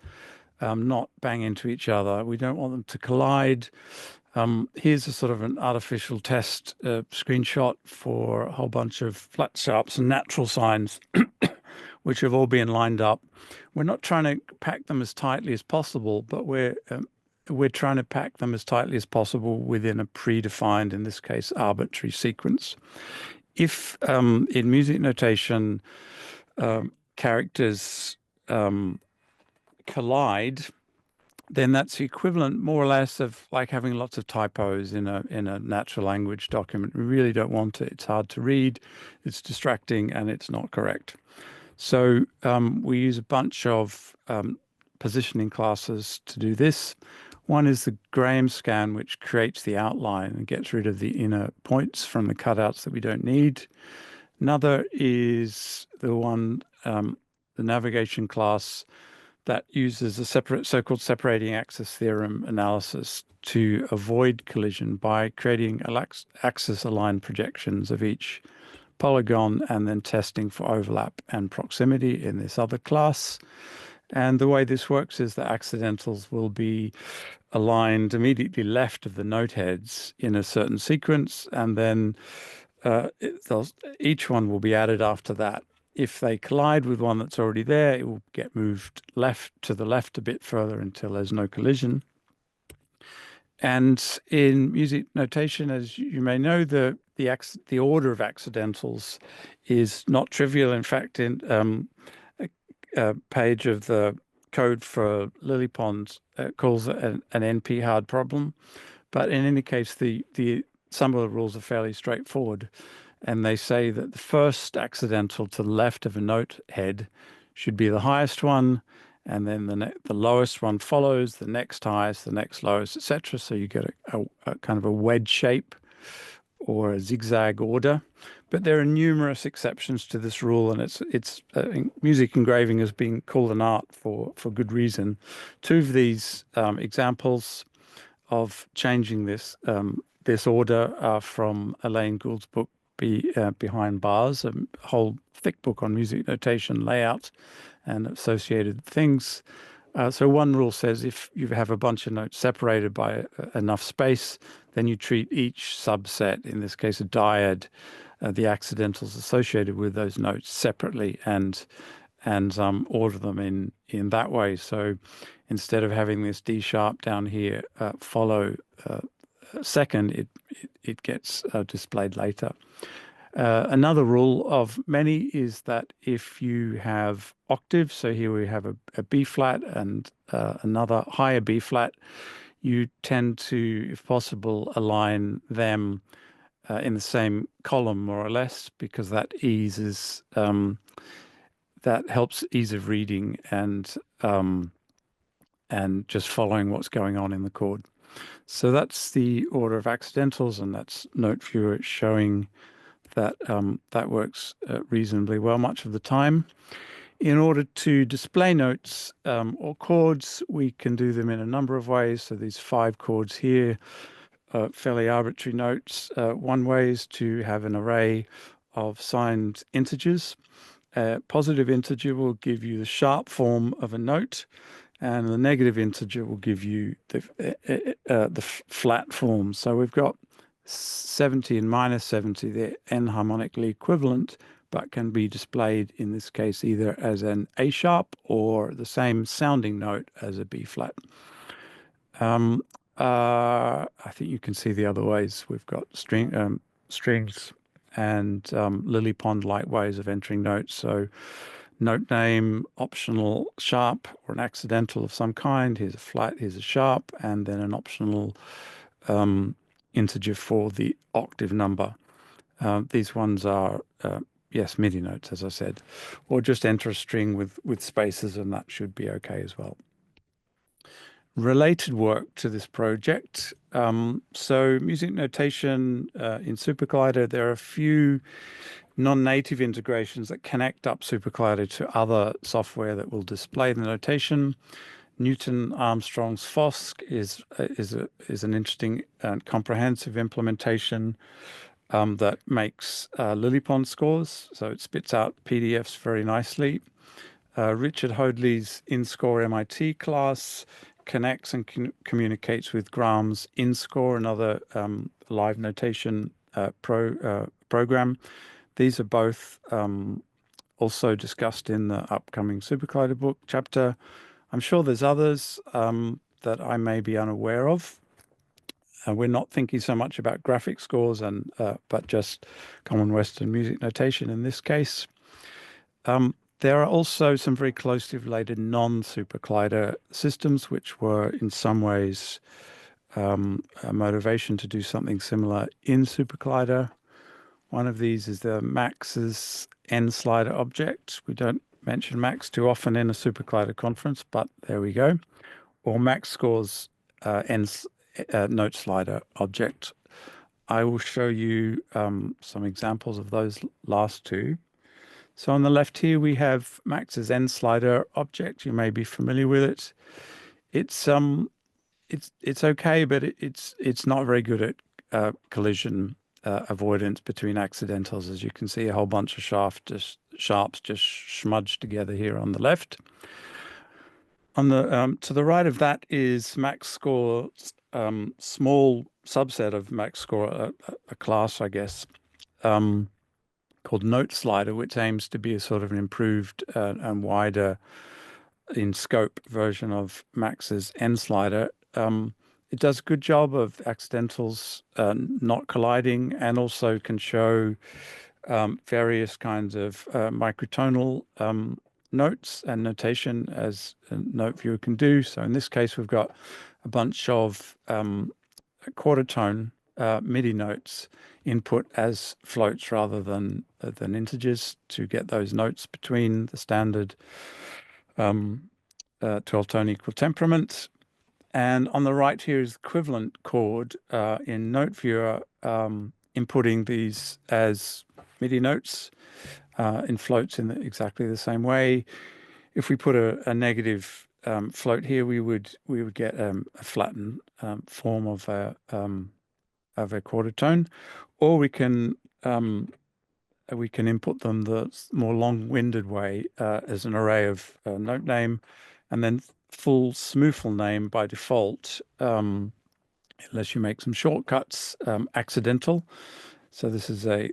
not bang into each other. We don't want them to collide. Here's a sort of an artificial test screenshot for a whole bunch of flat sharps and natural signs, which have all been lined up. We're not trying to pack them as tightly as possible, but we're trying to pack them as tightly as possible within a predefined, in this case, arbitrary sequence. If in music notation characters collide, then that's the equivalent, more or less, of like having lots of typos in a natural language document. We really don't want it. It's hard to read, it's distracting, and it's not correct. So we use a bunch of positioning classes to do this. One is the Graham scan, which creates the outline and gets rid of the inner points from the cutouts that we don't need. Another is the one, the navigation class, that uses a separate so-called separating axis theorem analysis to avoid collision by creating axis aligned projections of each polygon and then testing for overlap and proximity in this other class. And the way this works is the accidentals will be aligned immediately left of the note heads in a certain sequence, and then each one will be added after that. If they collide with one that's already there, it will get moved left to the left a bit further until there's no collision. And in music notation, as you may know, the order of accidentals is not trivial. In fact, in a page of the code for LilyPond calls it an NP hard problem. But in any case, some of the rules are fairly straightforward. And they say that the first accidental to the left of a note head should be the highest one, and then the lowest one follows, the next highest, the next lowest, etc. So you get a kind of a wedge shape or a zigzag order. But there are numerous exceptions to this rule, and it's music engraving has been called an art for good reason. Two of these examples of changing this order are from Elaine Gould's book, Behind Bars, a whole thick book on music notation, layout, and associated things. So one rule says if you have a bunch of notes separated by enough space, then you treat each subset, in this case a dyad, the accidentals associated with those notes separately and order them in that way. So instead of having this D sharp down here follow second, it gets displayed later. Another rule of many is that if you have octaves, so here we have a B flat and another higher B flat, you tend to, if possible, align them in the same column more or less, because that eases that helps ease of reading and just following what's going on in the chord. So that's the order of accidentals, and that's note viewer showing that that works reasonably well much of the time. In order to display notes or chords, we can do them in a number of ways. So these 5 chords here, fairly arbitrary notes. One way is to have an array of signed integers. Positive integer will give you the sharp form of a note, and the negative integer will give you the flat form. So we've got 70 and minus 70, they're enharmonically equivalent, but can be displayed in this case either as an A sharp or the same sounding note as a B flat. I think you can see the other ways. We've got strings and LilyPond-like ways of entering notes. So note name, optional sharp or an accidental of some kind. Here's a flat, here's a sharp, and then an optional integer for the octave number. These ones are, yes, MIDI notes, as I said, or just enter a string with spaces, and that should be okay as well. Related work to this project. So music notation in SuperCollider, there are a few non-native integrations that connect up SuperCollider to other software that will display the notation. Newton Armstrong's FOSC is an interesting and comprehensive implementation that makes LilyPond scores, so it spits out PDFs very nicely. Richard Hoadley's InScore MIT class connects and communicates with Graham's InScore, another live notation program. These are both also discussed in the upcoming SuperCollider book chapter. I'm sure there's others that I may be unaware of. We're not thinking so much about graphic scores, but just common Western music notation in this case. There are also some very closely related non-SuperCollider systems, which were in some ways a motivation to do something similar in SuperCollider. One of these is the Max's N slider object. We don't mention max too often in a SuperCollider conference, but there we go. Or max scores note slider object. I will show you some examples of those last two. So on the left here, we have Max's N slider object. You may be familiar with it. It's okay, but it's not very good at collision avoidance between accidentals. As you can see, a whole bunch of sharps just smudged together here on the left. On the to the right of that is max score, small subset of max score, a class, I guess, called Note Slider, which aims to be a sort of an improved and wider in scope version of Max's N Slider. It does a good job of accidentals not colliding, and also can show various kinds of microtonal notes and notation, as a note viewer can do. So in this case, we've got a bunch of quarter tone MIDI notes input as floats rather than integers to get those notes between the standard 12-tone equal temperament. And on the right here is equivalent chord in Note Viewer, inputting these as MIDI notes in floats in exactly the same way. If we put a negative float here, we would get a flattened form of a quarter tone, or we can input them the more long-winded way as an array of note name, and then full SMuFL name by default, unless you make some shortcuts, accidental. So this is a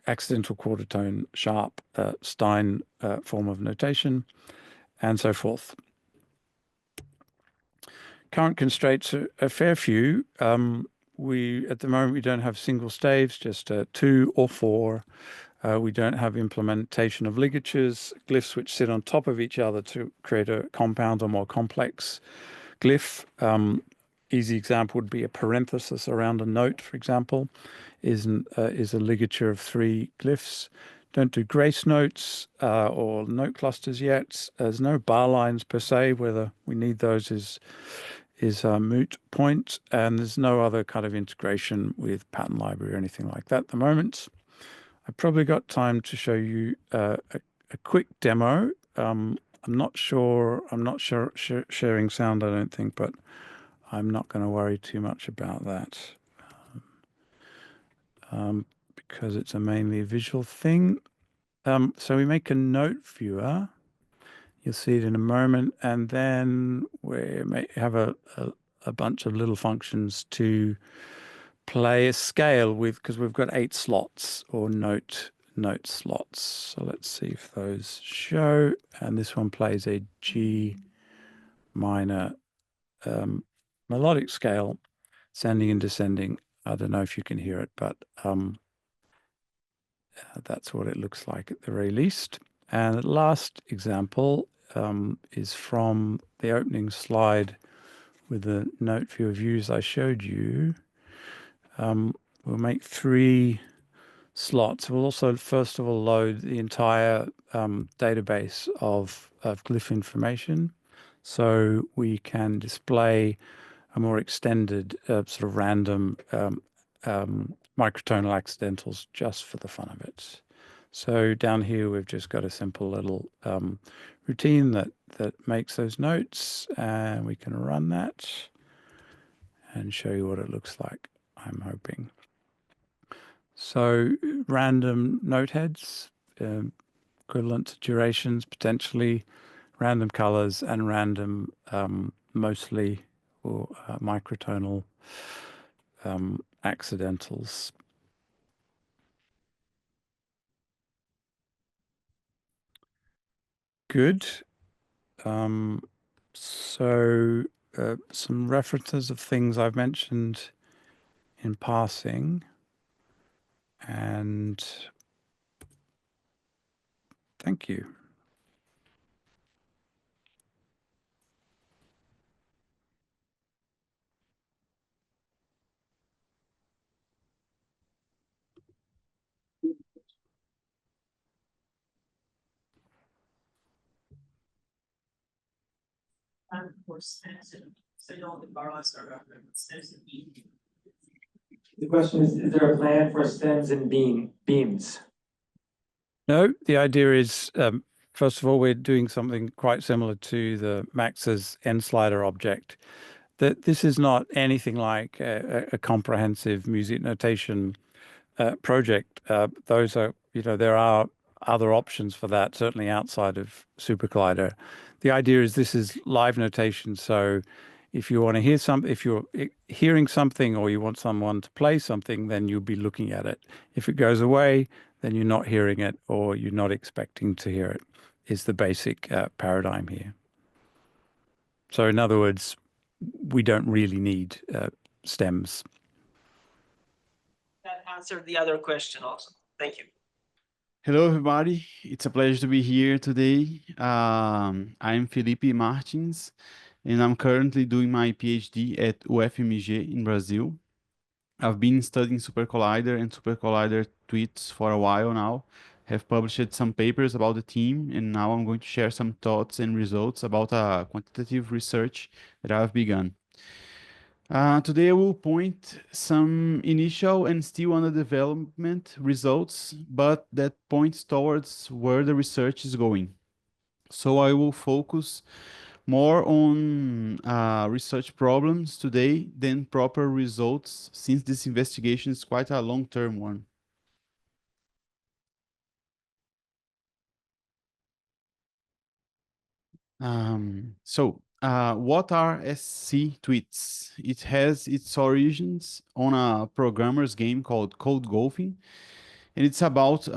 accidental quarter tone sharp Stein form of notation, and so forth. Current constraints are a fair few. At the moment, we don't have single staves, just 2 or 4. We don't have implementation of ligatures, glyphs which sit on top of each other to create a compound or more complex glyph. Easy example would be a parenthesis around a note, for example, is a ligature of 3 glyphs. Don't do grace notes or note clusters yet. There's no bar lines per se. Whether we need those is a moot point, and there's no other kind of integration with pattern library or anything like that at the moment. I've probably got time to show you a quick demo. I'm not sharing sound, I don't think, but I'm not going to worry too much about that because it's mainly a visual thing. So we make a note viewer. You'll see it in a moment, and then we may have a bunch of little functions to play a scale with, because we've got 8 slots or note slots. So let's see if those show. And this one plays a G minor melodic scale, ascending and descending. I don't know if you can hear it, but that's what it looks like at the very least. And the last example is from the opening slide with the note viewer views I showed you. We'll make 3 slots. We'll also, first of all, load the entire database of glyph information, so we can display a more extended sort of random microtonal accidentals just for the fun of it. So down here, we've just got a simple little routine that makes those notes, and we can run that and show you what it looks like, I'm hoping. So random note heads, equivalent to durations, potentially random colors, and random mostly or microtonal accidentals. Good. So some references of things I've mentioned in passing, and thank you. The question is there a plan for stems and beams? No, the idea is, first of all, we're doing something quite similar to the Max's N slider object. That this is not anything like a comprehensive music notation project. Those are, there are other options for that, certainly outside of SuperCollider. The idea is this is live notation. So if you want to hear if you're hearing something or you want someone to play something, then you'll be looking at it. If it goes away, then you're not hearing it or you're not expecting to hear it, is the basic paradigm here. So in other words, we don't really need stems. That answered the other question also. Thank you. Hello, everybody. It's a pleasure to be here today. I'm Fellipe Martins, and I'm currently doing my PhD at UFMG in Brazil. I've been studying SuperCollider and SuperCollider tweets for a while now, have published some papers about the team, and now I'm going to share some thoughts and results about a quantitative research that I've begun. Today I will point some initial and still under development results, but that points towards where the research is going. So I will focus more on research problems today than proper results, since this investigation is quite a long-term one. What are SCTweets? It has its origins on a programmer's game called Code Golfing, and it's about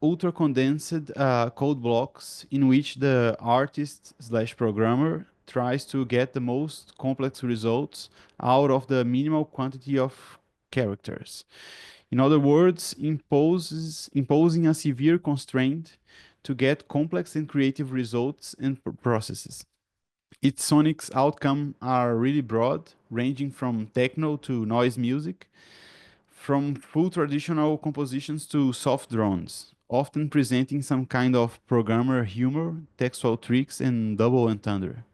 ultra condensed code blocks in which the artist slash programmer tries to get the most complex results out of the minimal quantity of characters. In other words, imposing a severe constraint to get complex and creative results and processes. Its sonics outcome are really broad, ranging from techno to noise music, from full traditional compositions to soft drones, often presenting some kind of programmer humor, textual tricks, and double entendre.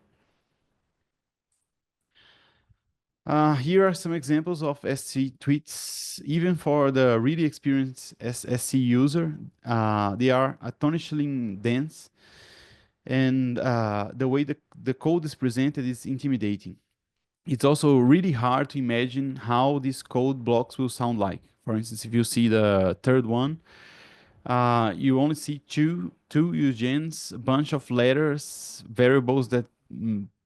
Here are some examples of SCTweets. Even for the really experienced SC user, they are astonishingly dense, and the way the code is presented is intimidating. It's also really hard to imagine how these code blocks will sound like. For instance, if you see the third one, you only see two Eugenes, a bunch of letters, variables that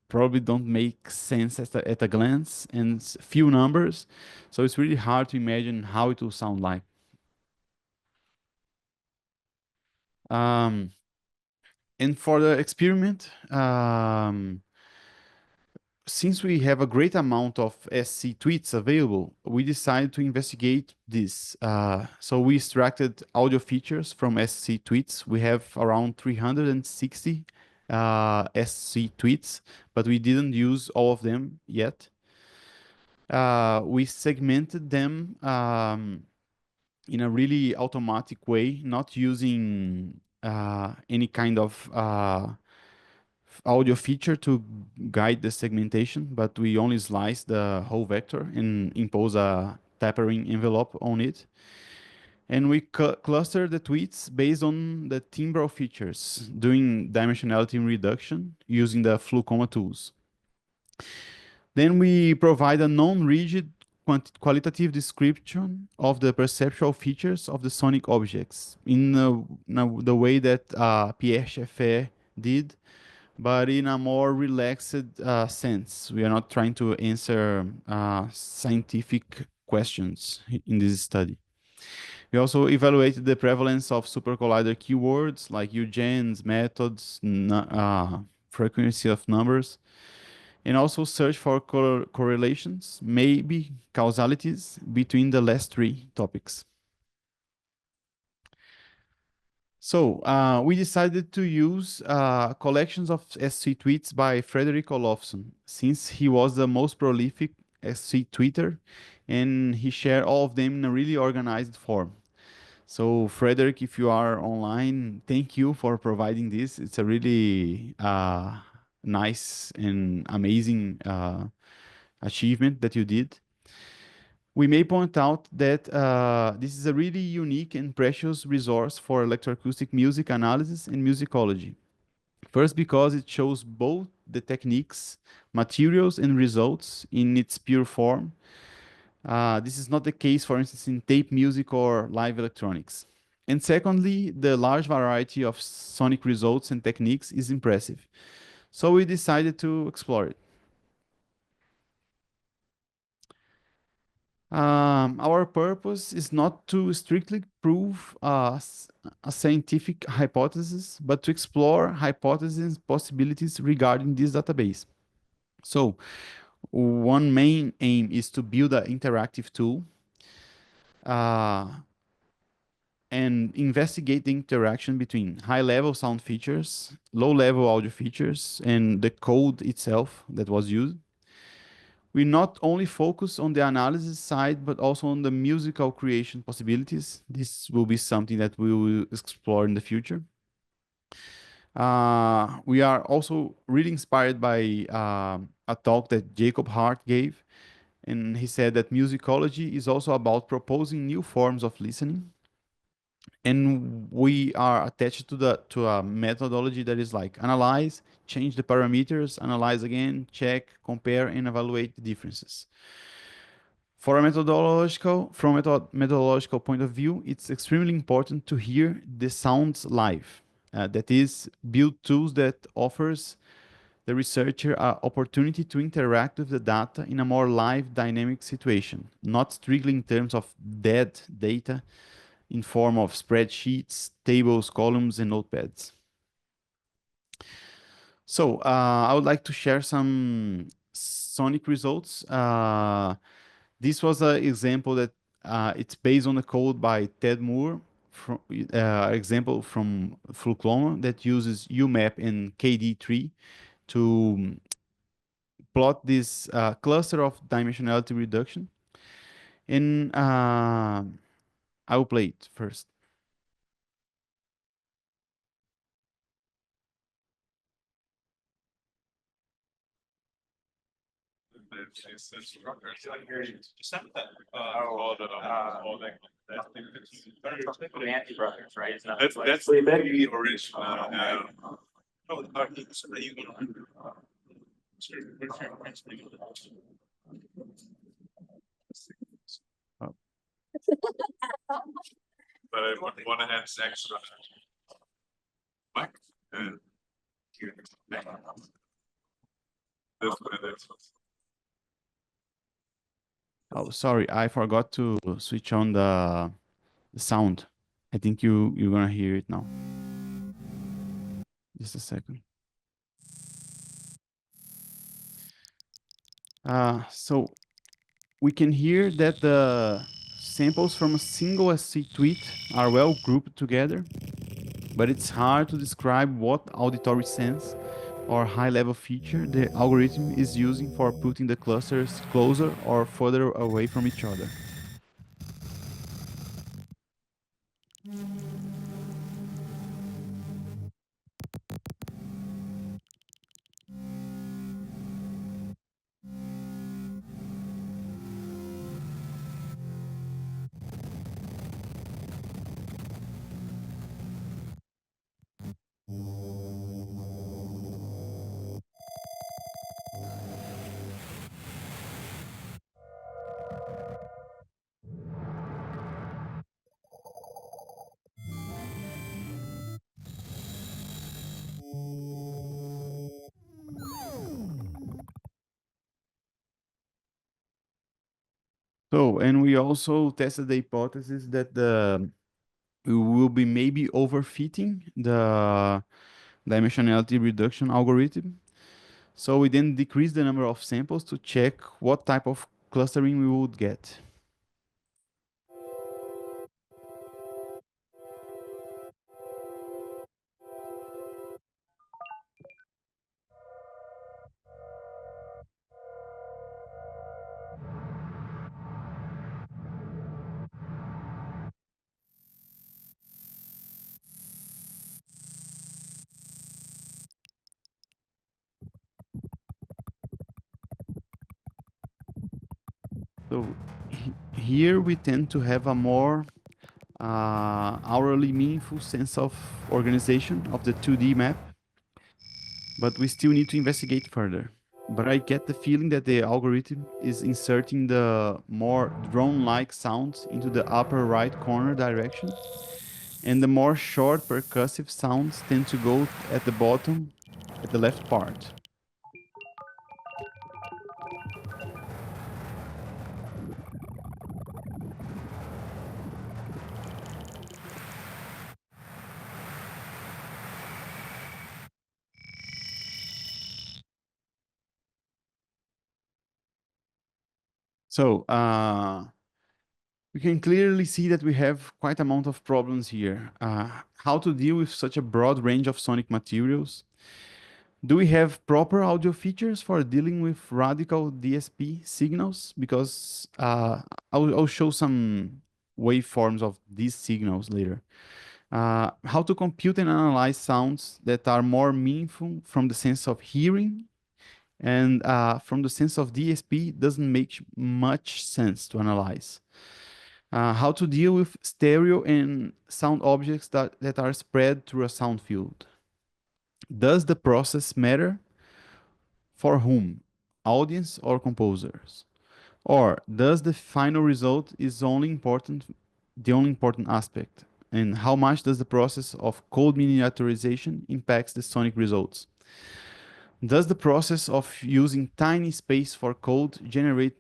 probably don't make sense at a glance, and few numbers. So it's really hard to imagine how it will sound like. And for the experiment, since we have a great amount of SCTweets available, we decided to investigate this. So we extracted audio features from SCTweets. We have around 360 SCTweets, but we didn't use all of them yet. We segmented them in a really automatic way, not using any kind of audio feature to guide the segmentation, but we only slice the whole vector and impose a tapering envelope on it. And we cluster the tweets based on the timbral features, doing dimensionality reduction using the Flucoma tools. Then we provide a non-rigid qualitative description of the perceptual features of the sonic objects in the way that Pierre Schaeffer did, but in a more relaxed sense. We are not trying to answer scientific questions in this study. We also evaluated the prevalence of SuperCollider keywords like Eugenes, methods, frequency of numbers, and also search for correlations, maybe causalities between the last three topics. So we decided to use collections of SCTweets by Frederick Olofsson, since he was the most prolific SCTweeter, and he shared all of them in a really organized form. So Frederick, if you are online, thank you for providing this. It's a really nice and amazing achievement that you did. We may point out that this is a really unique and precious resource for electroacoustic music analysis and musicology. First, because it shows both the techniques, materials, and results in its pure form. This is not the case, for instance, in tape music or live electronics. And secondly, the large variety of sonic results and techniques is impressive. So we decided to explore it. Our purpose is not to strictly prove a scientific hypothesis, but to explore hypotheses and possibilities regarding this database. So one main aim is to build an interactive tool and investigate the interaction between high-level sound features, low-level audio features, and the code itself that was used. We not only focus on the analysis side, but also on the musical creation possibilities. This will be something that we will explore in the future. We are also really inspired by a talk that Jacob Hart gave, and he said that musicology is also about proposing new forms of listening. And we are attached to a methodology that is like analyze, change the parameters, analyze again, check, compare, and evaluate the differences. From a methodological point of view, it's extremely important to hear the sounds live. That is, build tools that offers the researcher an opportunity to interact with the data in a more live, dynamic situation, not strictly in terms of dead data in form of spreadsheets, tables, columns, and notepads. So I would like to share some sonic results. This was an example that it's based on the code by Ted Moore, from example from Flucloma that uses UMAP and KD3 to plot this cluster of dimensionality reduction. And I will play it first. Anti-brothers, right? It's not That's like the Fellipe. original. But I want to have extra mic and here. This way, this one. Oh, sorry, I forgot to switch on the sound. I think you're gonna hear it now. Just a second. So we can hear that the samples from a single SCTweet are well grouped together, but it's hard to describe what auditory sense or high-level feature the algorithm is using for putting the clusters closer or further away from each other. So, and we also tested the hypothesis that we will be maybe overfitting the dimensionality reduction algorithm. So we then decrease the number of samples to check what type of clustering we would get. So here we tend to have a more hourly meaningful sense of organization of the 2D map, but we still need to investigate further. But I get the feeling that the algorithm is inserting the more drone-like sounds into the upper right corner direction, and the more short percussive sounds tend to go at the bottom, at the left part. So we can clearly see that we have quite a amount of problems here. How to deal with such a broad range of sonic materials? Do we have proper audio features for dealing with radical DSP signals? Because I'll show some waveforms of these signals later. How to compute and analyze sounds that are more meaningful from the sense of hearing, and from the sense of DSP doesn't make much sense to analyze. How to deal with stereo and sound objects that are spread through a sound field. Does the process matter? For whom? Audience or composers? Or does the final result is only important, the only important aspect? And how much does the process of code miniaturization impacts the sonic results? Does the process of using tiny space for code generate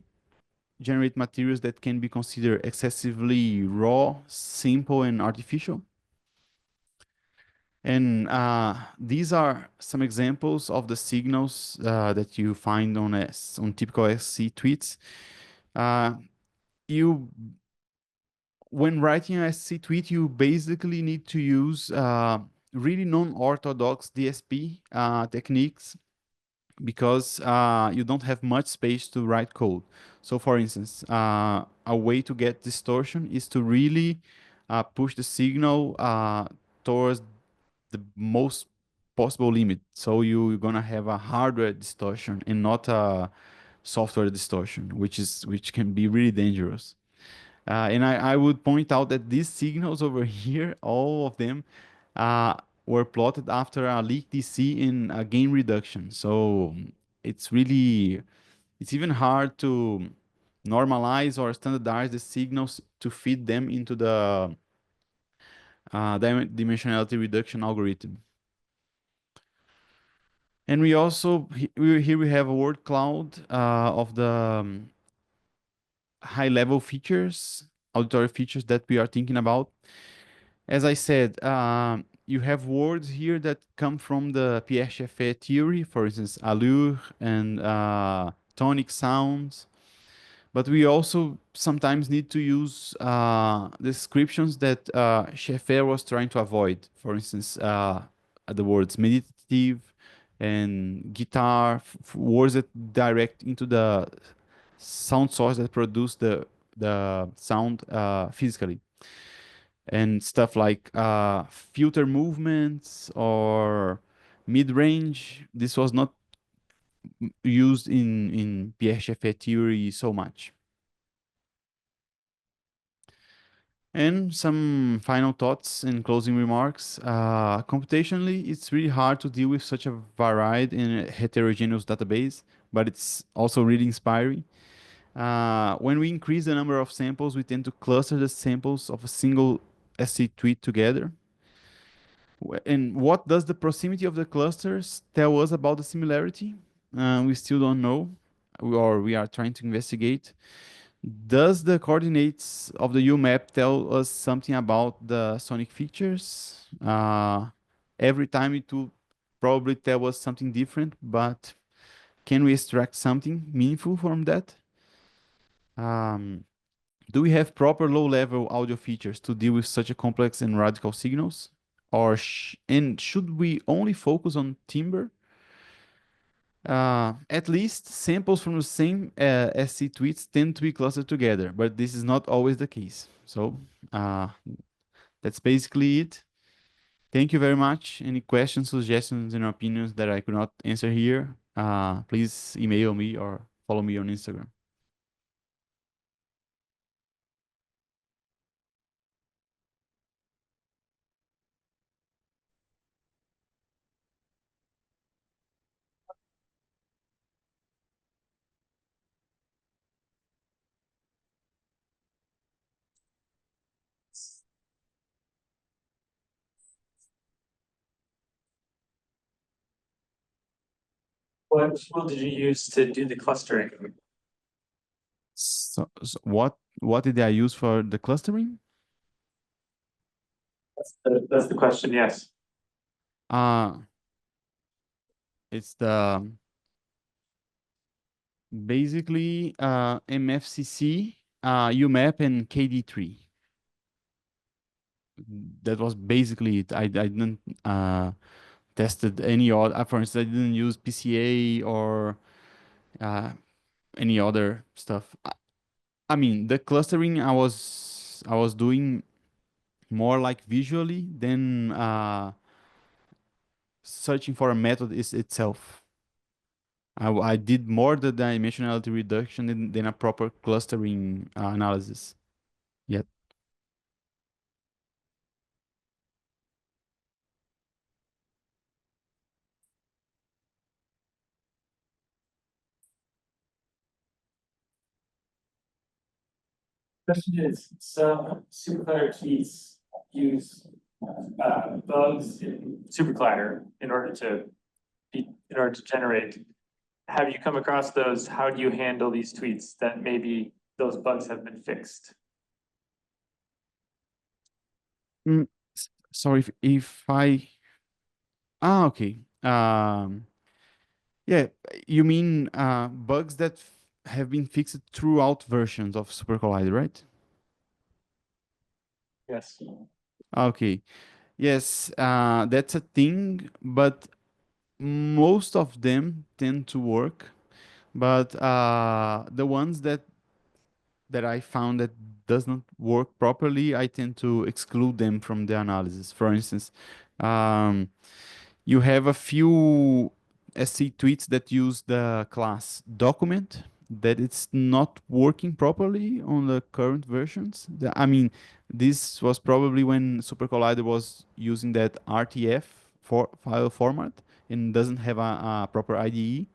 materials that can be considered excessively raw, simple, and artificial? And these are some examples of the signals that you find on typical SCTweets. When writing a SCTweet, you basically need to use really non-orthodox DSP techniques, because you don't have much space to write code. So for instance, a way to get distortion is to really push the signal towards the most possible limit. So you're gonna have a hardware distortion and not a software distortion, which can be really dangerous. And I would point out that these signals over here, all of them, were plotted after a leak DC in a gain reduction. So it's even hard to normalize or standardize the signals to feed them into the dimensionality reduction algorithm. And we also, here we have a word cloud of the high-level features, auditory features that we are thinking about. As I said, you have words here that come from the Pierre-Schaeffer theory, for instance, allure and tonic sounds. But we also sometimes need to use descriptions that Schaeffer was trying to avoid. For instance, the words meditative and guitar, words that direct into the sound source that produce the sound physically. And stuff like filter movements or mid-range. This was not used in Pierre-Schaeffer theory so much. And some final thoughts and closing remarks. Computationally, it's really hard to deal with such a varied and heterogeneous database, but it's also really inspiring. When we increase the number of samples, we tend to cluster the samples of a single SCTweet together. And what does the proximity of the clusters tell us about the similarity? We still don't know, or we are trying to investigate. Does the coordinates of the UMap tell us something about the sonic features? Every time it will probably tell us something different, but can we extract something meaningful from that? Do we have proper low-level audio features to deal with such a complex and radical signals? Or should we only focus on timbre? At least samples from the same SCTweets tend to be clustered together, but this is not always the case. So that's basically it. Thank you very much. Any questions, suggestions, and opinions that I could not answer here, please email me or follow me on Instagram. What tool did you use to do the clustering? So what did I use for the clustering? That's the question, yes. It's the basically MFCC, UMAP, and KD3. That was basically it. I didn't tested any other. For instance, I didn't use PCA or any other stuff. I mean, the clustering I was doing more like visually than searching for a method is itself. I did more the dimensionality reduction than a proper clustering analysis. Yet. Question is, some SuperCollider tweets use bugs in SuperCollider in order to generate. Have you come across those? How do you handle these tweets that maybe those bugs have been fixed? Sorry if I. Okay. Yeah, you mean bugs that have been fixed throughout versions of SuperCollider, right? Yes. Okay. Yes, that's a thing, but most of them tend to work. But the ones that I found that does not work properly, I tend to exclude them from the analysis. For instance, um, you have a few SCTweets that use the class document that it's not working properly on the current versions. I mean, this was probably when SuperCollider was using that RTF file format and doesn't have a proper IDE.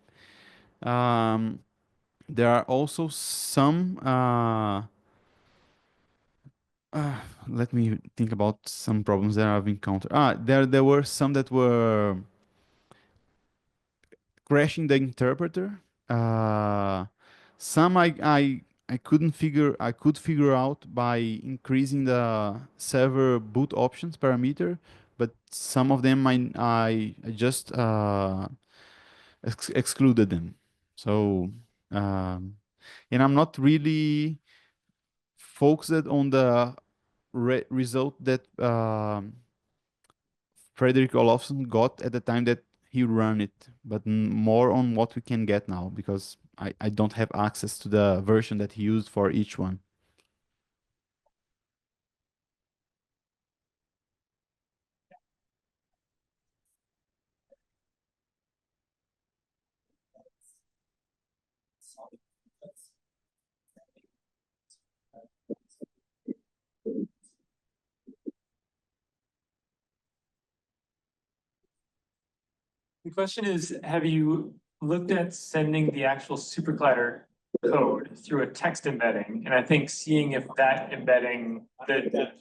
There are also some let me think about some problems that I've encountered. There were some that were crashing the interpreter. Some I could figure out by increasing the server boot options parameter, but some of them I just excluded them. So and I'm not really focused on the result that Frederick Olofsson got at the time that he ran it, but more on what we can get now because I don't have access to the version that he used for each one. The question is, have you looked at sending the actual SuperCollider code through a text embedding? And I think seeing if that embedding, the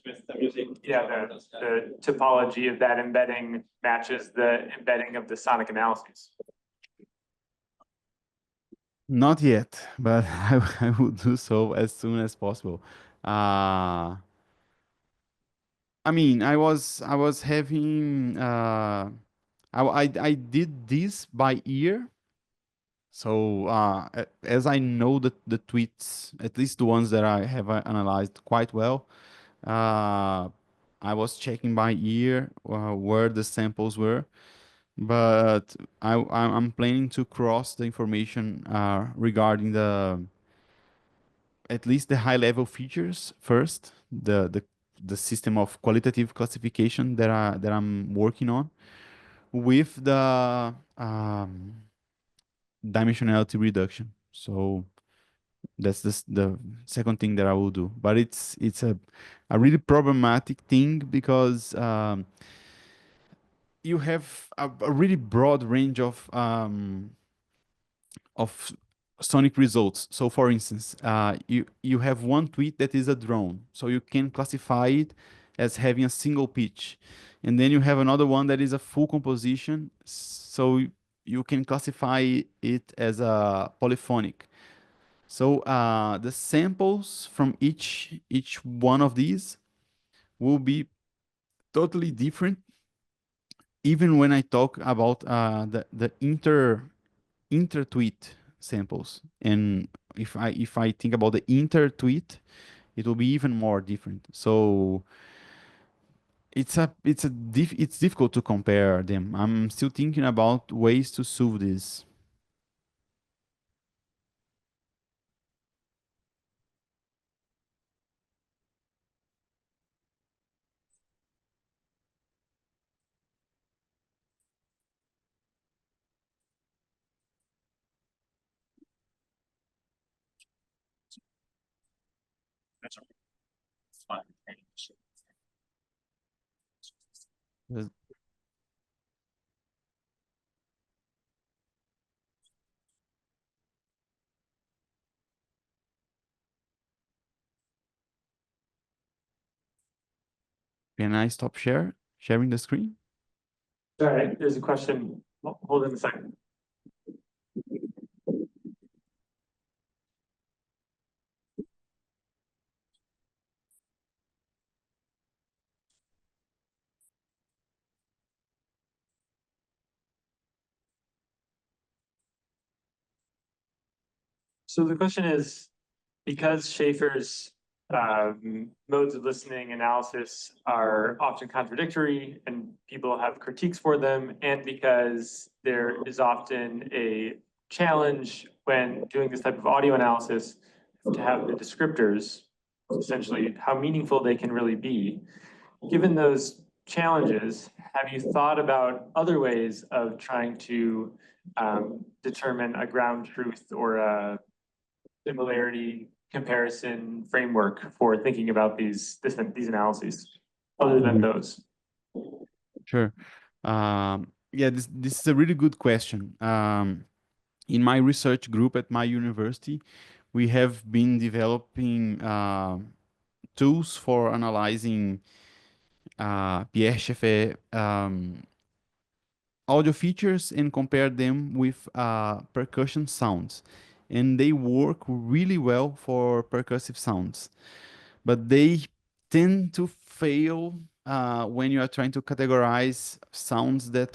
topology of that embedding matches the embedding of the sonic analyses. Not yet, but I will do so as soon as possible. I mean, I was having I did this by ear. So as I know the tweets, at least the ones that I have analyzed quite well, I was checking by ear where the samples were, but I'm planning to cross the information regarding at least the high level features first, the system of qualitative classification that I'm working on with the dimensionality reduction. So that's the second thing that I will do. But it's a really problematic thing because you have a really broad range of sonic results. So for instance, you have one tweet that is a drone, so you can classify it as having a single pitch, and then you have another one that is a full composition. So you can classify it as a polyphonic. So the samples from each one of these will be totally different, even when I talk about the inter-tweet samples. And if I think about the inter-tweet, it will be even more different. So it's difficult to compare them. I'm still thinking about ways to solve this. There's- Can I stop sharing the screen? All right, there's a question. Hold on a second. So the question is, because Schaefer's modes of listening analysis are often contradictory and people have critiques for them, and because there is often a challenge when doing this type of audio analysis to have the descriptors, essentially how meaningful they can really be. Given those challenges, have you thought about other ways of trying to determine a ground truth or a similarity comparison framework for thinking about these analyses, other than those? Sure. Yeah, this is a really good question. In my research group at my university, we have been developing tools for analyzing Pierre Schaeffer audio features and compare them with percussion sounds. And they work really well for percussive sounds, but they tend to fail when you are trying to categorize sounds that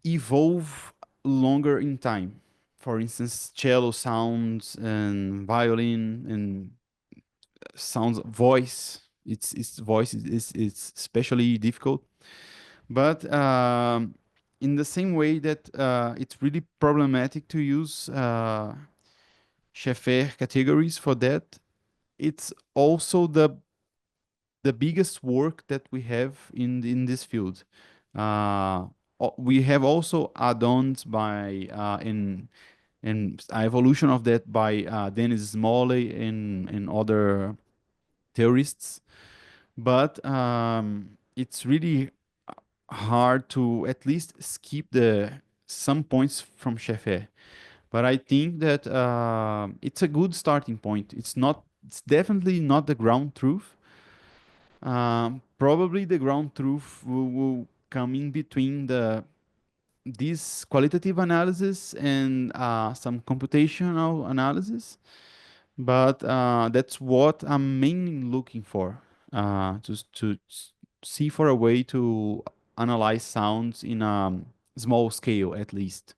evolve longer in time. For instance, cello sounds and violin and sounds voice. Its voice is especially difficult. But in the same way that it's really problematic to use Schaeffer categories for that, it's also the biggest work that we have in this field. We have also add-ons by and evolution of that by Dennis Smalley and other theorists, but it's really hard to at least skip the some points from Schaeffer. But I think that it's a good starting point. It's definitely not the ground truth. Probably the ground truth will come in between this qualitative analysis and some computational analysis. But that's what I'm mainly looking for, to see for a way to analyze sounds in a small scale, at least.